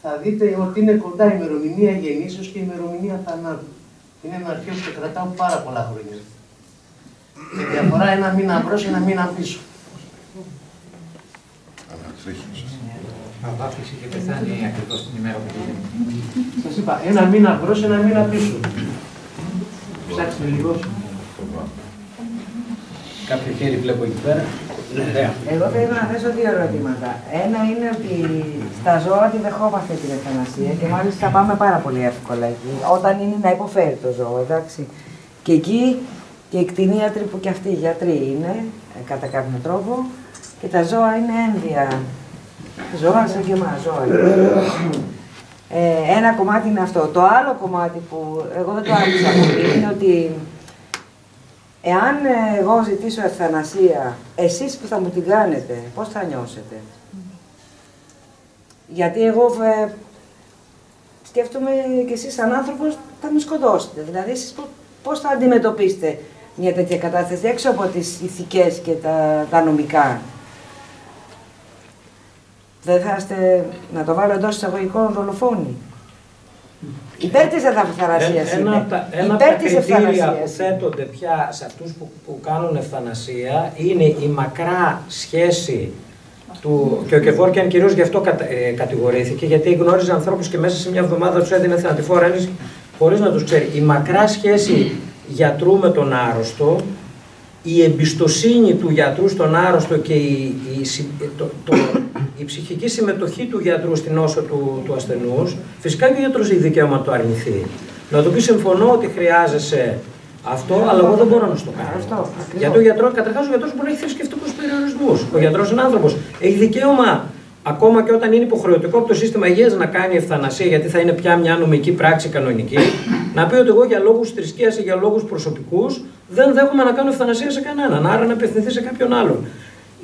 θα δείτε ότι είναι κοντά η ημερομηνία γεννήσεως και η ημερομηνία θανάτου. Είναι ένα αρχείο που κρατάω πάρα πολλά χρόνια. Και διαφορά 1 μήνα μπρος, 1 μήνα πίσω. Απάφηση και πεθάνει ακριβώς την ημέρα που γίνει. Σας είπα, 1 μήνα μπρος, 1 μήνα πίσω. Ψάξτε λίγο. Κάποιο χέρι βλέπω εκεί πέρα. Εγώ θα ήθελα να θέσω 2 ερωτήματα. Ένα είναι ότι στα ζώα τη δεχόμαστε την ευθανασία και μάλιστα πάμε πάρα πολύ εύκολα εκεί, όταν είναι να υποφέρει το ζώο, εντάξει. Και εκεί και οι κτηνίατροι που και αυτοί οι γιατροί είναι, κατά κάποιον τρόπο, και τα ζώα είναι ένδια. Ζώα σαν και εμάς, ζώα. Ένα κομμάτι είναι αυτό. Το άλλο κομμάτι που εγώ δεν το άκουσα πολύ είναι ότι εάν εγώ ζητήσω ευθανασία, εσείς που θα μου την κάνετε, πώς θα νιώσετε? Γιατί εγώ σκέφτομαι και εσείς σαν άνθρωπος θα με σκοτώσετε. Δηλαδή εσείς πώς θα αντιμετωπίσετε μια τέτοια κατάσταση έξω από τις ηθικές και τα νομικά? Δεν θα είστε, να το βάλω εντός εισαγωγικών, δολοφόνοι? Υπέρ της ευθανασίας είναι. Ένα από τα κριτήρια που θέτονται πια σε αυτούς που κάνουν ευθανασία είναι η μακρά σχέση του, και ο Κεβόρκιαν κυρίως γι' αυτό κατηγορήθηκε, γιατί γνώριζε ανθρώπους και μέσα σε μια εβδομάδα τους έδινε θανατηφόρα ένεση χωρίς να τους ξέρει. Η μακρά σχέση γιατρού με τον άρρωστο, η εμπιστοσύνη του γιατρού στον άρρωστο και η ψυχική συμμετοχή του γιατρού στην νόσο του ασθενούς, φυσικά και ο γιατρός έχει δικαίωμα να το αρνηθεί. Να του πει συμφωνώ ότι χρειάζεσαι αυτό, αλλά εγώ δεν μπορώ να το κάνω. Γιατί ο γιατρός, καταρχάς ο γιατρός μπορεί να έχει θρησκευτικούς περιορισμούς. Ο γιατρός είναι άνθρωπος. Έχει δικαίωμα, ακόμα και όταν είναι υποχρεωτικό από το σύστημα υγείας, να κάνει ευθανασία, γιατί θα είναι πια μια νομική πράξη κανονική, να πει ότι εγώ για λόγους θρησκείας ή για λόγους προσωπικούς δεν δέχομαι να κάνω ευθανασία σε κανέναν, άρα να απευθυνθεί σε κάποιον άλλον.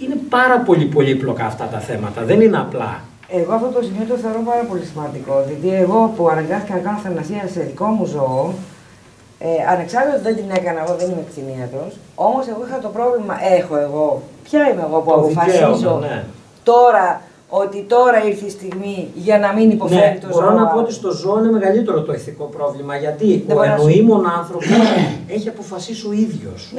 Είναι πάρα πολύ πολύπλοκα αυτά τα θέματα, δεν είναι απλά. Εγώ αυτό το σημείο το θεωρώ πάρα πολύ σημαντικό, γιατί εγώ που αναγκάστηκα να κάνω ευθανασία σε δικό μου ζώο, ανεξάρτητα ότι δεν την έκανα, εγώ δεν είμαι κτηνίατρος, όμως εγώ είχα το πρόβλημα, ποια είμαι εγώ που αποφασίζω τώρα ότι τώρα ήρθε η στιγμή για να μην υποφέρει το ζώο. Μπορώ να πω ότι στο ζώο είναι μεγαλύτερο το ηθικό πρόβλημα, γιατί ο εννοήμων άνθρωπος έχει αποφασίσει ο ίδιος.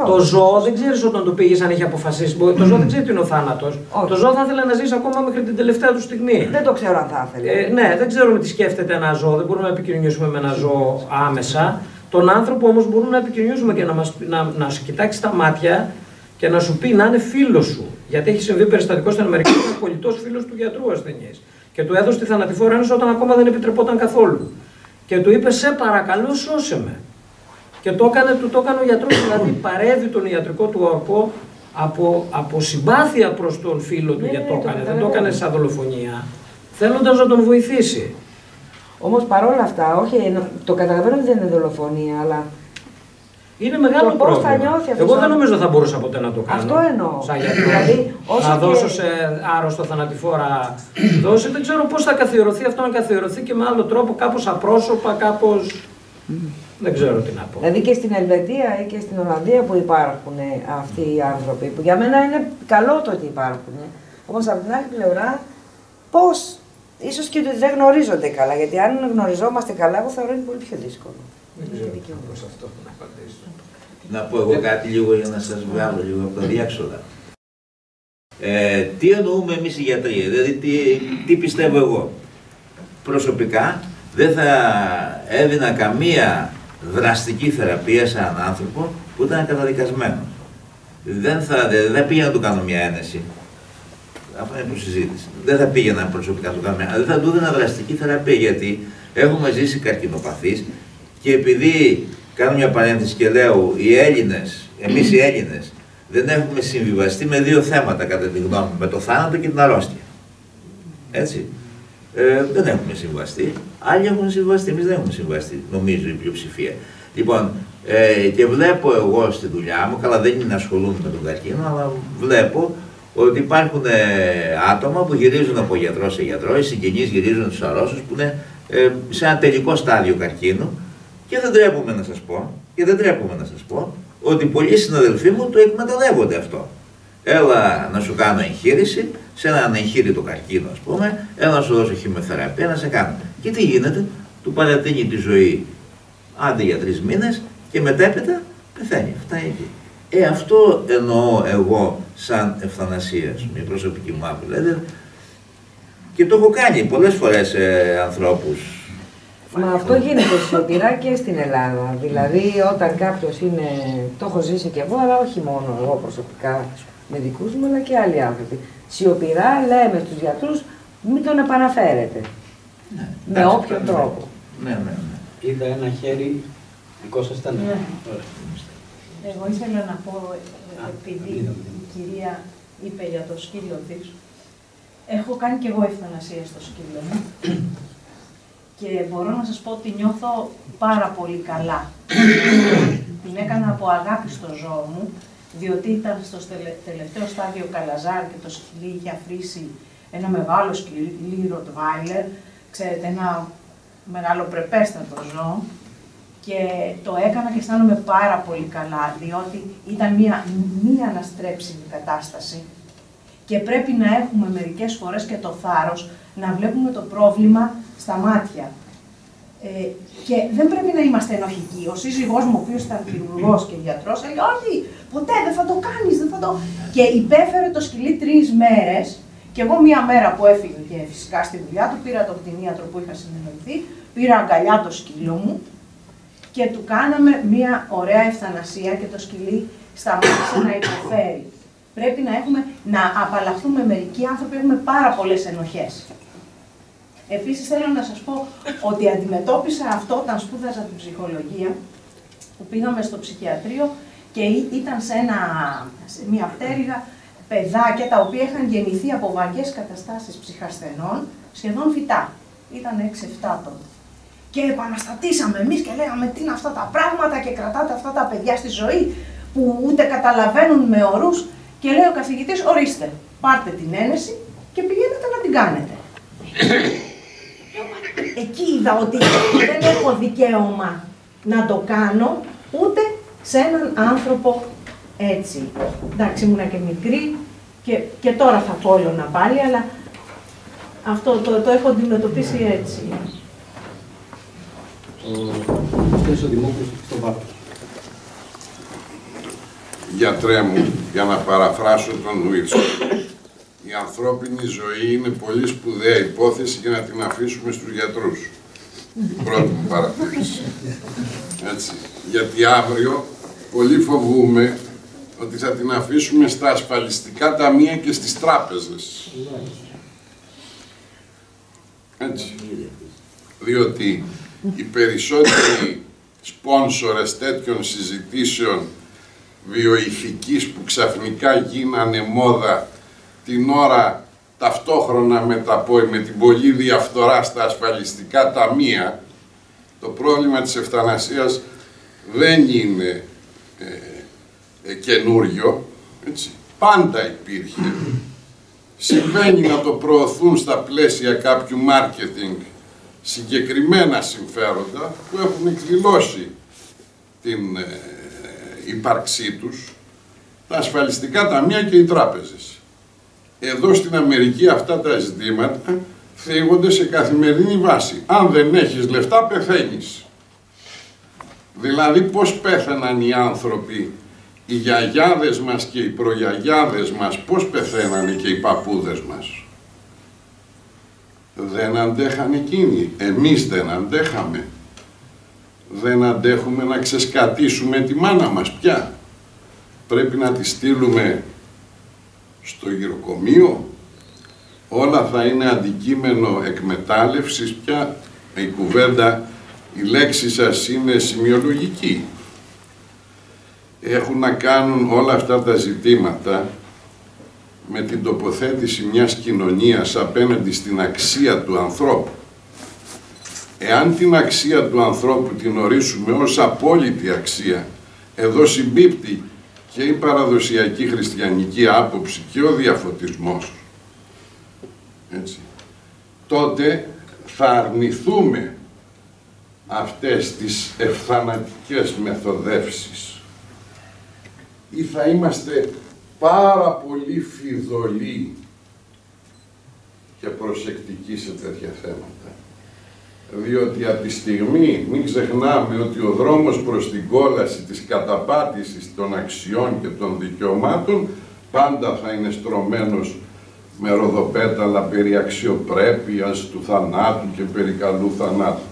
Το ζώο δεν ξέρεις όταν το πήγες αν έχει αποφασίσει. Το ζώο δεν ξέρει τι είναι ο θάνατος. Το ζώο θα ήθελε να ζήσει ακόμα μέχρι την τελευταία του στιγμή. Δεν το ξέρω αν θα ήθελε. Ναι, δεν ξέρουμε τι σκέφτεται ένα ζώο, δεν μπορούμε να επικοινωνήσουμε με ένα ζώο άμεσα. Τον άνθρωπο όμως μπορούμε να επικοινωνήσουμε και να σου κοιτάξει στα μάτια και να σου πει να είναι φίλος σου. Γιατί έχει συμβεί περιστατικό στην Αμερική που είναι πολιτός φίλος του γιατρού ασθενής. Και του έδωσε τη θανατηφόρα ένεση όταν ακόμα δεν επιτρεπόταν καθόλου. Και του είπε: σε παρακαλώ, σώσε με. Και του το έκανε ο γιατρός, δηλαδή παρέβη τον ιατρικό του όρκο από συμπάθεια προς τον φίλο του γιατί το έκανε. Δεν το έκανε σαν δολοφονία, θέλοντας να τον βοηθήσει. Όμως παρόλα αυτά, όχι, το καταλαβαίνω ότι δεν είναι δολοφονία, αλλά. Είναι μεγάλο πρόβλημα. Εγώ δεν νομίζω θα μπορούσα ποτέ να το κάνω. Αυτό εννοώ. Σαν δηλαδή, να δώσω σε άρρωστο θανατηφόρα δόση. Δεν ξέρω πώς θα καθιερωθεί αυτό, να καθιερωθεί και με άλλο τρόπο, κάπως απρόσωπα, κάπως. Δεν ξέρω τι να πω. Δηλαδή και στην Ελβετία ή και στην Ολλανδία που υπάρχουν αυτοί οι άνθρωποι, που για μένα είναι καλό το ότι υπάρχουν. Όμως από την άλλη πλευρά, πώς. Ίσως και ότι δεν γνωρίζονται καλά. Γιατί αν γνωριζόμαστε καλά, εγώ θεωρώ είναι πολύ πιο δύσκολο. Δεν ξέρω πώς αυτό να απαντήσω. Να πω εγώ κάτι λίγο για να σας βγάλω λίγο από τα διάξοδα. Τι εννοούμε εμείς οι γιατροί, δηλαδή τι πιστεύω εγώ. Προσωπικά δεν θα έδινα καμία δραστική θεραπεία σε έναν άνθρωπο που ήταν καταδικασμένος. Δεν πήγα να του κάνω μια ένεση. Αυτό είναι προσυζήτηση. Δεν θα πήγαινα προσωπικά να του κάνω μια ένεση. Δεν θα του έδινα δραστική θεραπεία γιατί έχουμε ζήσει καρκινοπαθείς και επειδή κάνω μια παρένθεση και λέω εμείς οι Έλληνες δεν έχουμε συμβιβαστεί με δύο θέματα κατά τη γνώμη μου, με το θάνατο και την αρρώστια. Έτσι. Δεν έχουμε συμβαστεί. Άλλοι έχουν συμβαστεί, εμείς δεν έχουμε συμβαστεί, νομίζω η πλειοψηφία. Λοιπόν, και βλέπω εγώ στη δουλειά μου, καλά δεν είναι να ασχολούμαι με τον καρκίνο, αλλά βλέπω ότι υπάρχουν άτομα που γυρίζουν από γιατρό σε γιατρό, οι συγγενείς γυρίζουν τους αρρώστους που είναι σε ένα τελικό στάδιο καρκίνου και δεν τρέπομαι να σας πω, ότι πολλοί συναδελφοί μου το εκμεταλλεύονται αυτό. Έλα να σου κάνω εγχείρηση, σε έναν εγχείρητο καρκίνο ας πούμε, έλα να σου δώσω χημειοθεραπεία, να σε κάνω. Και τι γίνεται, του παρατείνει τη ζωή άντε για 3 μήνες και μετέπειτα πεθαίνει. Φτάνει εκεί. Αυτό εννοώ εγώ σαν ευθανασία, η προσωπική μου άποψη. Και το έχω κάνει πολλές φορές σε ανθρώπους. Μα αυτό γίνεται σιωπηρά και στην Ελλάδα. Δηλαδή, όταν κάποιος είναι. Το έχω ζήσει και εγώ, αλλά όχι μόνο εγώ προσωπικά με δικούς μου, αλλά και άλλοι άνθρωποι. Σιωπηρά λέμε στους γιατρούς, μην τον επαναφέρετε. Ναι, με όποιον τρόπο. Ναι. Είδα ένα χέρι δικό σας ήταν. Εγώ ήθελα να πω, επειδή η κυρία είπε για το σκύλο της, έχω κάνει και εγώ ευθανασία στο σκύλο μου και μπορώ να σας πω ότι νιώθω πάρα πολύ καλά. Την έκανα από αγάπη στο ζώο μου, διότι ήταν στο τελευταίο στάδιο καλαζάρ και το σκυλί είχε αφρίσει ένα μεγάλο σκυλί ροτβάιλερ, ξέρετε, ένα μεγαλοπρεπέστατο ζώο, και το έκανα και αισθάνομαι πάρα πολύ καλά, διότι ήταν μία αναστρέψιμη κατάσταση και πρέπει να έχουμε μερικές φορές και το θάρρος να βλέπουμε το πρόβλημα στα μάτια. Και δεν πρέπει να είμαστε ενοχικοί. Ο σύζυγός μου, ο οποίος ήταν χειρουργός και γιατρός, έλεγε όχι, ποτέ δεν θα το κάνεις, δεν θα το... Και υπέφερε το σκυλί 3 μέρες και εγώ μία μέρα που έφυγε και φυσικά στη δουλειά του, πήρα τον κτηνίατρο που είχα συνεννοηθεί, πήρα αγκαλιά το σκύλο μου και του κάναμε μία ωραία ευθανασία και το σκυλί σταμάτησε να υποφέρει. Πρέπει να απαλλαχθούμε, μερικοί άνθρωποι έχουμε πάρα πολλές ενοχές. Επίσης θέλω να σας πω ότι αντιμετώπισα αυτό όταν σπούδαζα την ψυχολογία, που πήγαμε στο ψυχιατρίο και ήταν σε μια πτέρυγα παιδάκια τα οποία είχαν γεννηθεί από βαριές καταστάσεις ψυχασθενών, σχεδόν φυτά. Ήταν 6-7 τότε. Και επαναστατήσαμε εμείς και λέγαμε τι είναι αυτά τα πράγματα και κρατάτε αυτά τα παιδιά στη ζωή που ούτε καταλαβαίνουν με ορούς. Και λέει ο καθηγητής, ορίστε, πάρτε την ένεση και πηγαίνετε να την κάνετε. Εκεί είδα ότι δεν έχω δικαίωμα να το κάνω ούτε σε έναν άνθρωπο έτσι. Εντάξει, ήμουνα και μικρή και τώρα θα πόλωνα πάλι, αλλά αυτό το έχω αντιμετωπίσει έτσι. Ο Δημόκρης στον Πάπο. Γιατρέ μου, για να παραφράσω τον Βίτσο, η ανθρώπινη ζωή είναι πολύ σπουδαία υπόθεση για να την αφήσουμε στους γιατρούς. Πρώτη μου παρατήρηση. Έτσι. Γιατί αύριο πολύ φοβούμε ότι θα την αφήσουμε στα ασφαλιστικά ταμεία και στις τράπεζες. Έτσι. Διότι οι περισσότεροι σπόνσορες τέτοιων συζητήσεων βιοειθικής που ξαφνικά γίνανε μόδα την ώρα ταυτόχρονα με την πολλή διαφθορά στα ασφαλιστικά ταμεία, το πρόβλημα της ευθανασίας δεν είναι καινούριο, έτσι. Πάντα υπήρχε. Συμβαίνει να το προωθούν στα πλαίσια κάποιου μάρκετινγκ συγκεκριμένα συμφέροντα που έχουν εκδηλώσει την ύπαρξή τους, τα ασφαλιστικά ταμεία και οι τράπεζες. Εδώ στην Αμερική αυτά τα ζητήματα θίγονται σε καθημερινή βάση. Αν δεν έχεις λεφτά, πεθαίνεις. Δηλαδή πώς πέθαναν οι άνθρωποι, οι γιαγιάδες μας και οι προγιαγιάδες μας, πώς πεθαίνανε και οι παππούδες μας. Δεν αντέχαν εκείνοι. Εμείς δεν αντέχαμε. Δεν αντέχουμε να ξεσκατήσουμε τη μάνα μας πια. Πρέπει να τη στείλουμε στο γυροκομείο. Όλα θα είναι αντικείμενο εκμετάλλευσης πια. Η κουβέντα, η λέξη σας είναι σημειολογική. Έχουν να κάνουν όλα αυτά τα ζητήματα με την τοποθέτηση μιας κοινωνίας απέναντι στην αξία του ανθρώπου. Εάν την αξία του ανθρώπου την ορίσουμε ως απόλυτη αξία, εδώ συμπίπτει και η παραδοσιακή χριστιανική άποψη και ο διαφωτισμός, έτσι, τότε θα αρνηθούμε αυτές τις ευθανατικές μεθοδεύσεις ή θα είμαστε πάρα πολύ φιδωλοί και προσεκτικοί σε τέτοια θέματα. Διότι από τη στιγμή, μην ξεχνάμε ότι ο δρόμος προς την κόλαση της καταπάτησης των αξιών και των δικαιωμάτων πάντα θα είναι στρωμένος με ροδοπέταλα περί αξιοπρέπειας του θανάτου και περί καλού θανάτου.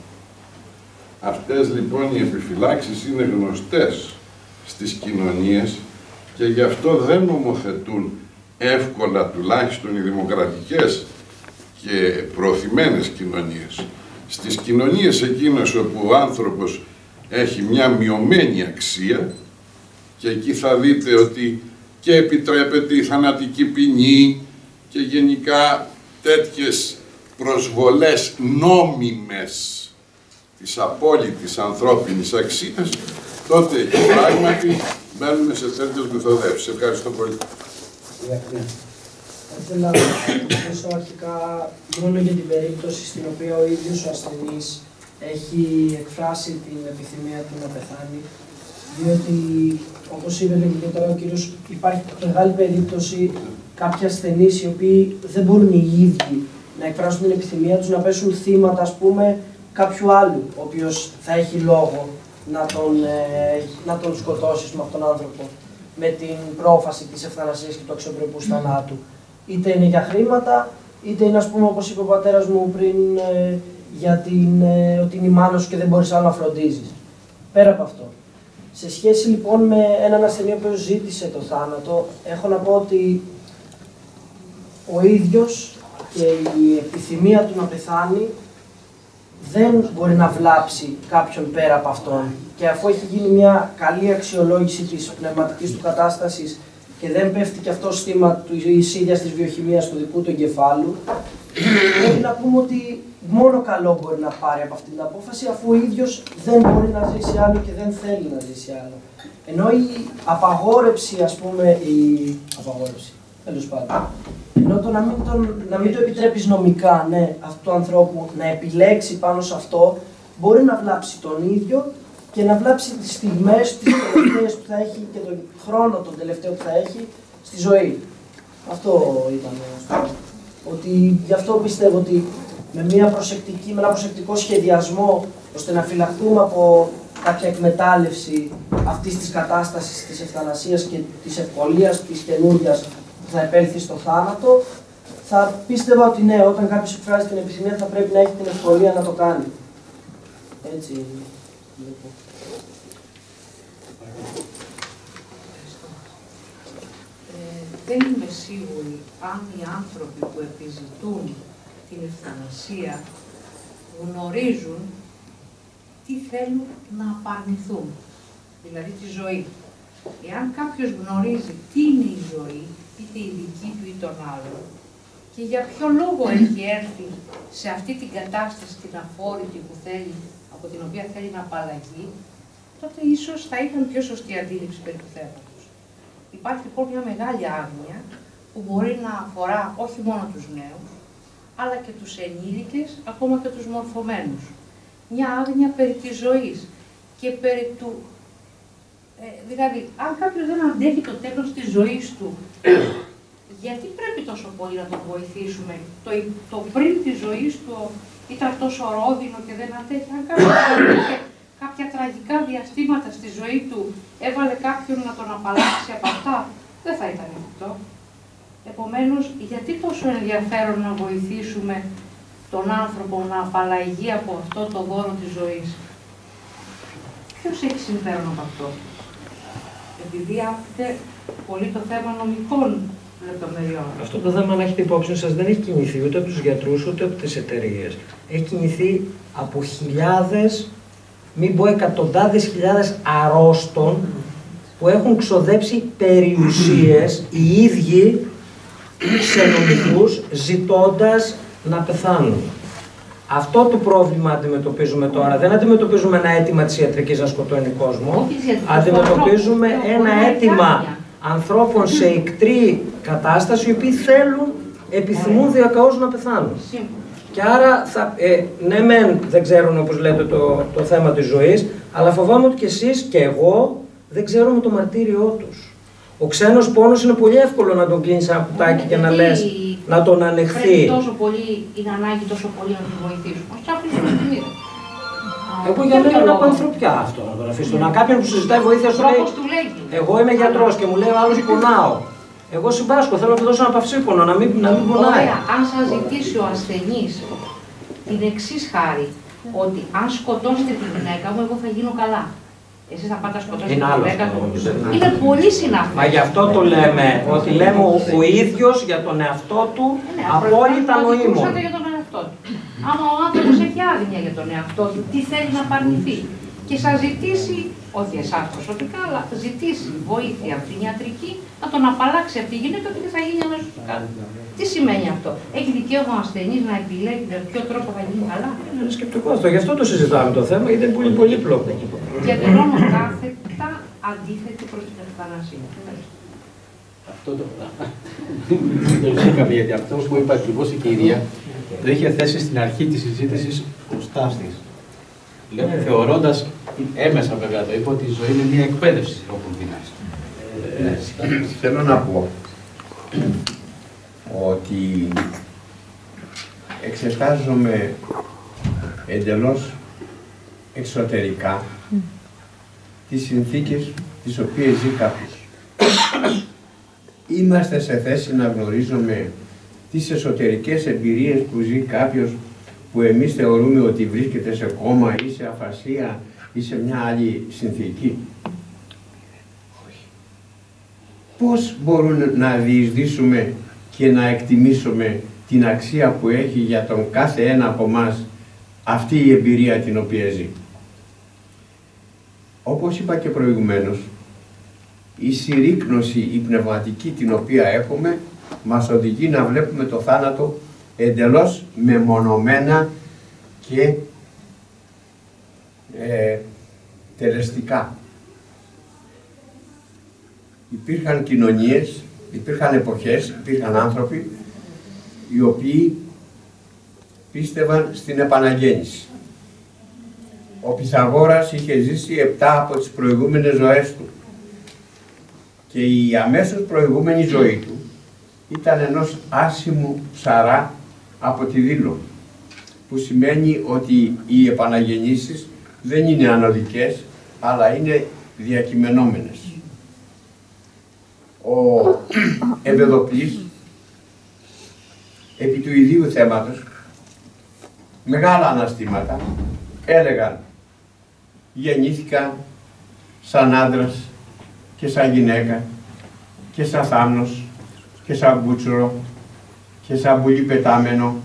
Αυτές λοιπόν οι επιφυλάξεις είναι γνωστές στις κοινωνίες και γι' αυτό δεν νομοθετούν εύκολα τουλάχιστον οι δημοκρατικές και προωθημένες κοινωνίες. Στις κοινωνίες εκείνες όπου ο άνθρωπος έχει μια μειωμένη αξία, και εκεί θα δείτε ότι και επιτρέπεται η θανατική ποινή και γενικά τέτοιες προσβολές νόμιμες της απόλυτης ανθρώπινης αξίας, τότε πράγματι μπαίνουμε σε τέτοιες μεθοδεύσεις. Ευχαριστώ πολύ. Θα ήθελα να ρωτήσω αρχικά μόνο για την περίπτωση στην οποία ο ίδιος ο ασθενής έχει εκφράσει την επιθυμία του να πεθάνει, διότι, όπως είπε και τώρα ο κύριος, υπάρχει μεγάλη περίπτωση κάποιοι ασθενείς οι οποίοι δεν μπορούν οι ίδιοι να εκφράσουν την επιθυμία τους, να πέσουν θύματα, ας πούμε, κάποιου άλλου, ο οποίος θα έχει λόγο να τον σκοτώσει με αυτόν τον άνθρωπο, με την πρόφαση της ευθανασίας και του αξιοπρεπούς θανάτου. Είτε είναι για χρήματα, είτε είναι, ας πούμε, όπως είπε ο πατέρας μου πριν, για ότι είναι η μάνα σου και δεν μπορείς άλλο να φροντίζεις. Πέρα από αυτό. Σε σχέση λοιπόν με έναν ασθενή που ζήτησε το θάνατο, έχω να πω ότι ο ίδιος και η επιθυμία του να πεθάνει δεν μπορεί να βλάψει κάποιον πέρα από αυτόν. Και αφού έχει γίνει μια καλή αξιολόγηση της πνευματικής του κατάστασης και δεν πέφτει και αυτό θύμα της ίδιας της βιοχημίας του δικού του εγκεφάλου, πρέπει να πούμε ότι μόνο καλό μπορεί να πάρει από αυτή την απόφαση, αφού ο ίδιος δεν μπορεί να ζήσει άλλο και δεν θέλει να ζήσει άλλο. Ενώ η απαγόρευση, ας πούμε, τέλος πάντων, ενώ το να μην το επιτρέπεις νομικά, ναι, αυτού του ανθρώπου να επιλέξει πάνω σε αυτό, μπορεί να βλάψει τον ίδιο και να βλάψει τις στιγμές, τις τελευταίες που θα έχει και τον χρόνο τον τελευταίο που θα έχει στη ζωή. Αυτό ήταν. Ότι γι' αυτό πιστεύω ότι με ένα προσεκτικό σχεδιασμό, ώστε να φυλαχτούμε από κάποια εκμετάλλευση αυτής της κατάστασης της ευθανασίας και της ευκολίας της καινούργιας που θα επέλθει στο θάνατο, θα πίστευα ότι ναι, όταν κάποιος εκφράζει την επιθυμία θα πρέπει να έχει την ευκολία να το κάνει. Έτσι λοιπόν. Δεν είμαι σίγουρη αν οι άνθρωποι που επιζητούν την ευθανασία γνωρίζουν τι θέλουν να απαρνηθούν, δηλαδή τη ζωή. Εάν κάποιος γνωρίζει τι είναι η ζωή, είτε η δική του ή των άλλων, και για ποιο λόγο έχει έρθει σε αυτή την κατάσταση, την αφόρητη που θέλει, από την οποία θέλει να απαλλαγεί, τότε ίσως θα είχαν πιο σωστή αντίληψη περί του θέματος. Υπάρχει λοιπόν μια μεγάλη άγνοια που μπορεί να αφορά όχι μόνο τους νέους, αλλά και τους ενήλικες, ακόμα και τους μορφωμένους. Μια άγνοια περί της ζωής και περί του... δηλαδή, αν κάποιος δεν αντέχει το τέλος της ζωής του, γιατί πρέπει τόσο πολύ να τον βοηθήσουμε? Το πριν της ζωής του ήταν τόσο ρόδινο και δεν αντέχει. Αν κάποιος είχε κάποια τραγικά διαστήματα στη ζωή του, έβαλε κάποιον να τον απαλλάξει από αυτά, δεν θα ήταν αυτό. Επομένως, γιατί τόσο ενδιαφέρον να βοηθήσουμε τον άνθρωπο να απαλλαγεί από αυτό το δώρο της ζωής? Ποιος έχει συμφέρον από αυτό? Επειδή άπτεται πολύ το θέμα νομικών λεπτομεριών. Αυτό το θέμα, να έχετε υπόψη σας, δεν έχει κινηθεί ούτε από τους γιατρούς ούτε από τις εταιρείες. Έχει κινηθεί από χιλιάδες, μην πω εκατοντάδες χιλιάδες αρρώστων που έχουν ξοδέψει περιουσίες οι ίδιοι σε νομικούς ζητώντας να πεθάνουν. Αυτό το πρόβλημα αντιμετωπίζουμε τώρα. Δεν αντιμετωπίζουμε ένα αίτημα της ιατρικής να σκοτώνει κόσμο. Αντιμετωπίζουμε ένα αίτημα ανθρώπων σε ικτρή κατάσταση, οι οποίοι επιθυμούν διακαώς να πεθάνουν. Και άρα, ναι μεν δεν ξέρουν, όπως λέτε, το θέμα της ζωής, αλλά φοβάμαι ότι και εσείς και εγώ δεν ξέρουμε το μαρτύριό τους. Ο ξένος πόνος είναι πολύ εύκολο να τον κλείνεις ένα κουτάκι και να λες, να τον ανεχθεί. Πρέπει τόσο πολύ, είναι ανάγκη τόσο πολύ να τον βοηθήσουμε. Ας αφήσουμε την ίδια. Εγώ για μένα είναι από ανθρωπιά αυτό να τον αφήσω. Να κάποιον που συζητάει βοήθεια σου λέει, εγώ είμαι γιατρός και μου λέει ο άλλος πονάω. Εγώ συμπάσχω, θέλω να του δώσω ένα παυσίπονο, να μην πονάει. Ωραία, αν σας ζητήσει ο ασθενής την εξής χάρη, ότι αν σκοτώσετε τη γυναίκα μου, εγώ θα γίνω καλά. Εσείς θα πάτε να σκοτώσετε τη γυναίκα μου. Είναι πολύ συνάφη. Μα γι' αυτό το λέμε, ότι λέμε ο ίδιος για τον εαυτό του απόλυτα νοήμων. Για τον εαυτό του. Άμα ο άνθρωπος έχει άγνοια για τον εαυτό του, τι θέλει να απαρνηθεί. και σας ζητήσει, όχι εσάς προσωπικά, αλλά ζητήσει βοήθεια από την ιατρική να τον απαλλάξει από τη γυναίκα και θα γίνει αμέσως κάτω. Τι σημαίνει αυτό? Έχει δικαίωμα ο ασθενής να επιλέγει με ποιο τρόπο θα γίνει καλά? Είναι σκεπτικό αυτό, γι' αυτό το συζητάμε το θέμα, γιατί είναι πολύ πολύπλοκο. Και δηλώνω κάθετα αντίθετη προς την ευθανασία. Αυτό το ζήκαμε, γιατί αυτό που είπε ακριβώς η κυρία το είχε θέσει στην αρχή της συζήτησης ο Στάθης. Θεωρώντας, έμεσα βέβαια το είπε, ότι η ζωή είναι μια εκπαίδευση όπου δίνας. Θέλω να πω ότι εξετάζομαι εντελώς εξωτερικά τις συνθήκες τις οποίες ζει κάποιος. Είμαστε σε θέση να γνωρίζουμε τις εσωτερικές εμπειρίες που ζει κάποιος που εμείς θεωρούμε ότι βρίσκεται σε κόμμα ή σε αφασία ή σε μια άλλη συνθήκη. Όχι. Πώς μπορούμε να διεισδύσουμε και να εκτιμήσουμε την αξία που έχει για τον κάθε ένα από εμάς αυτή η εμπειρία την οποία ζει? Όπως είπα και προηγουμένως, η συρρίκνωση, η πνευματική την οποία έχουμε, μας οδηγεί να βλέπουμε το θάνατο εντελώς μεμονωμένα και τελεστικά. Υπήρχαν κοινωνίες, υπήρχαν εποχές, υπήρχαν άνθρωποι οι οποίοι πίστευαν στην επαναγέννηση. Ο Πυθαγόρας είχε ζήσει 7 από τις προηγούμενες ζωές του και η αμέσως προηγούμενη ζωή του ήταν ενός άσημου ψαρά από τη Δήλο, που σημαίνει ότι οι επαναγεννήσεις δεν είναι ανωδικές, αλλά είναι διακειμενόμενες. Ο Εμπεδοκλής, επί του ιδίου θέματος, μεγάλα αναστήματα, έλεγαν γεννήθηκα σαν άντρας και σαν γυναίκα και σαν θάμνος και σαν μπούτσουρο και σαν πουλί πετάμενο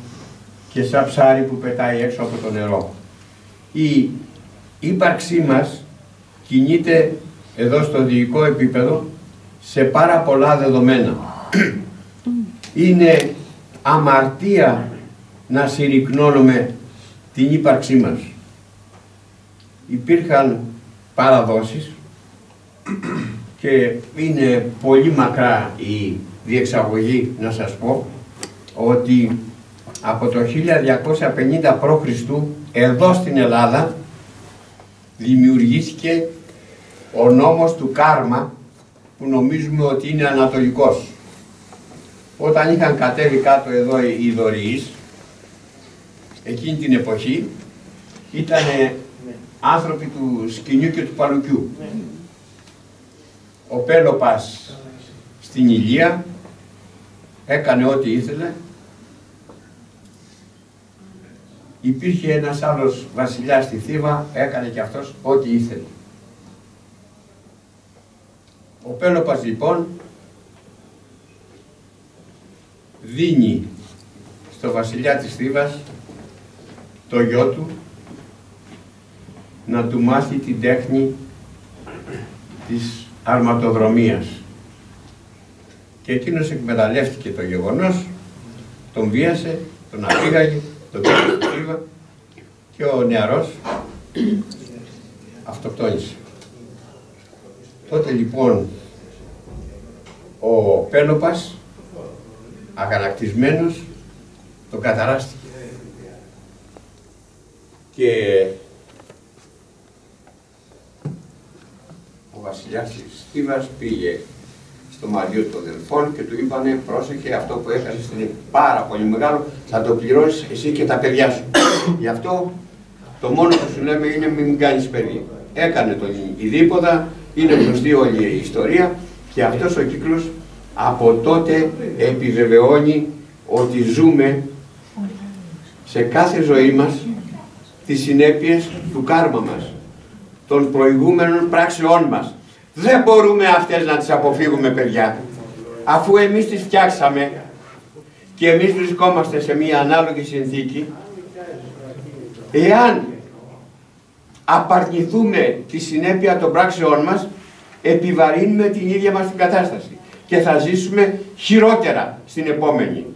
και σαν ψάρι που πετάει έξω από το νερό. Η ύπαρξή μας κινείται εδώ στο διοικό επίπεδο σε πάρα πολλά δεδομένα. Είναι αμαρτία να συρρικνώνουμε την ύπαρξή μας. Υπήρχαν παραδόσεις και είναι πολύ μακρά η διεξαγωγή να σας πω ότι από το 1250 π.Χ. εδώ στην Ελλάδα δημιουργήθηκε ο νόμος του κάρμα, που νομίζουμε ότι είναι ανατολικός. Όταν είχαν κατέβει κάτω εδώ οι Δωριείς, εκείνη την εποχή ήταν άνθρωποι του Σκηνιού και του Παλουκιού. Ο Πέλοπας στην Ηλία έκανε ό,τι ήθελε. Υπήρχε ένας άλλος βασιλιάς στη Θήβα, έκανε και αυτός ό,τι ήθελε. Ο Πέλοπας λοιπόν δίνει στο βασιλιά της Θήβας το γιο του να του μάθει την τέχνη της αρματοδρομίας. Και εκείνος εκμεταλλεύτηκε το γεγονός, τον βίασε, τον απήγαγε, τον πήγε στη Θήβα και ο νεαρός αυτοκτόνησε. Τότε λοιπόν ο Πέλοπας, αγανακτισμένος, τον καταράστηκε. Και ο βασιλιάς της Θήβας πήγε στο μαριό των αδελφών και του είπανε πρόσεχε, αυτό που έκανες είναι πάρα πολύ μεγάλο, θα το πληρώσεις εσύ και τα παιδιά σου. Γι' αυτό το μόνο που σου λέμε είναι μην κάνεις παιδί. Έκανε τον ειδίποδα, είναι γνωστή όλη η ιστορία και αυτός ο κύκλος από τότε επιβεβαιώνει ότι ζούμε σε κάθε ζωή μας τις συνέπειες του κάρμα μας, των προηγούμενων πράξεών μας. Δεν μπορούμε αυτές να τις αποφύγουμε, παιδιά. Αφού εμείς τις φτιάξαμε και εμείς βρισκόμαστε σε μια ανάλογη συνθήκη, εάν απαρνηθούμε τη συνέπεια των πράξεών μας, επιβαρύνουμε την ίδια μας την κατάσταση και θα ζήσουμε χειρότερα στην επόμενη.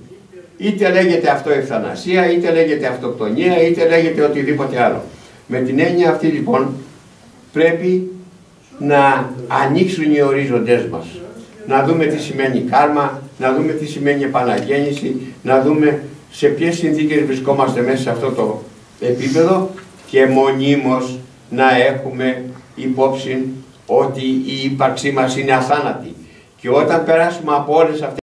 Είτε λέγεται αυτό ευθανασία, είτε λέγεται αυτοκτονία, είτε λέγεται οτιδήποτε άλλο. Με την έννοια αυτή λοιπόν πρέπει να ανοίξουν οι ορίζοντές μας. Να δούμε τι σημαίνει κάρμα, να δούμε τι σημαίνει επαναγέννηση, να δούμε σε ποιες συνθήκες βρισκόμαστε μέσα σε αυτό το επίπεδο και μονίμως να έχουμε υπόψη ότι η ύπαρξή μας είναι αθάνατη. Και όταν περάσουμε από όλες αυτές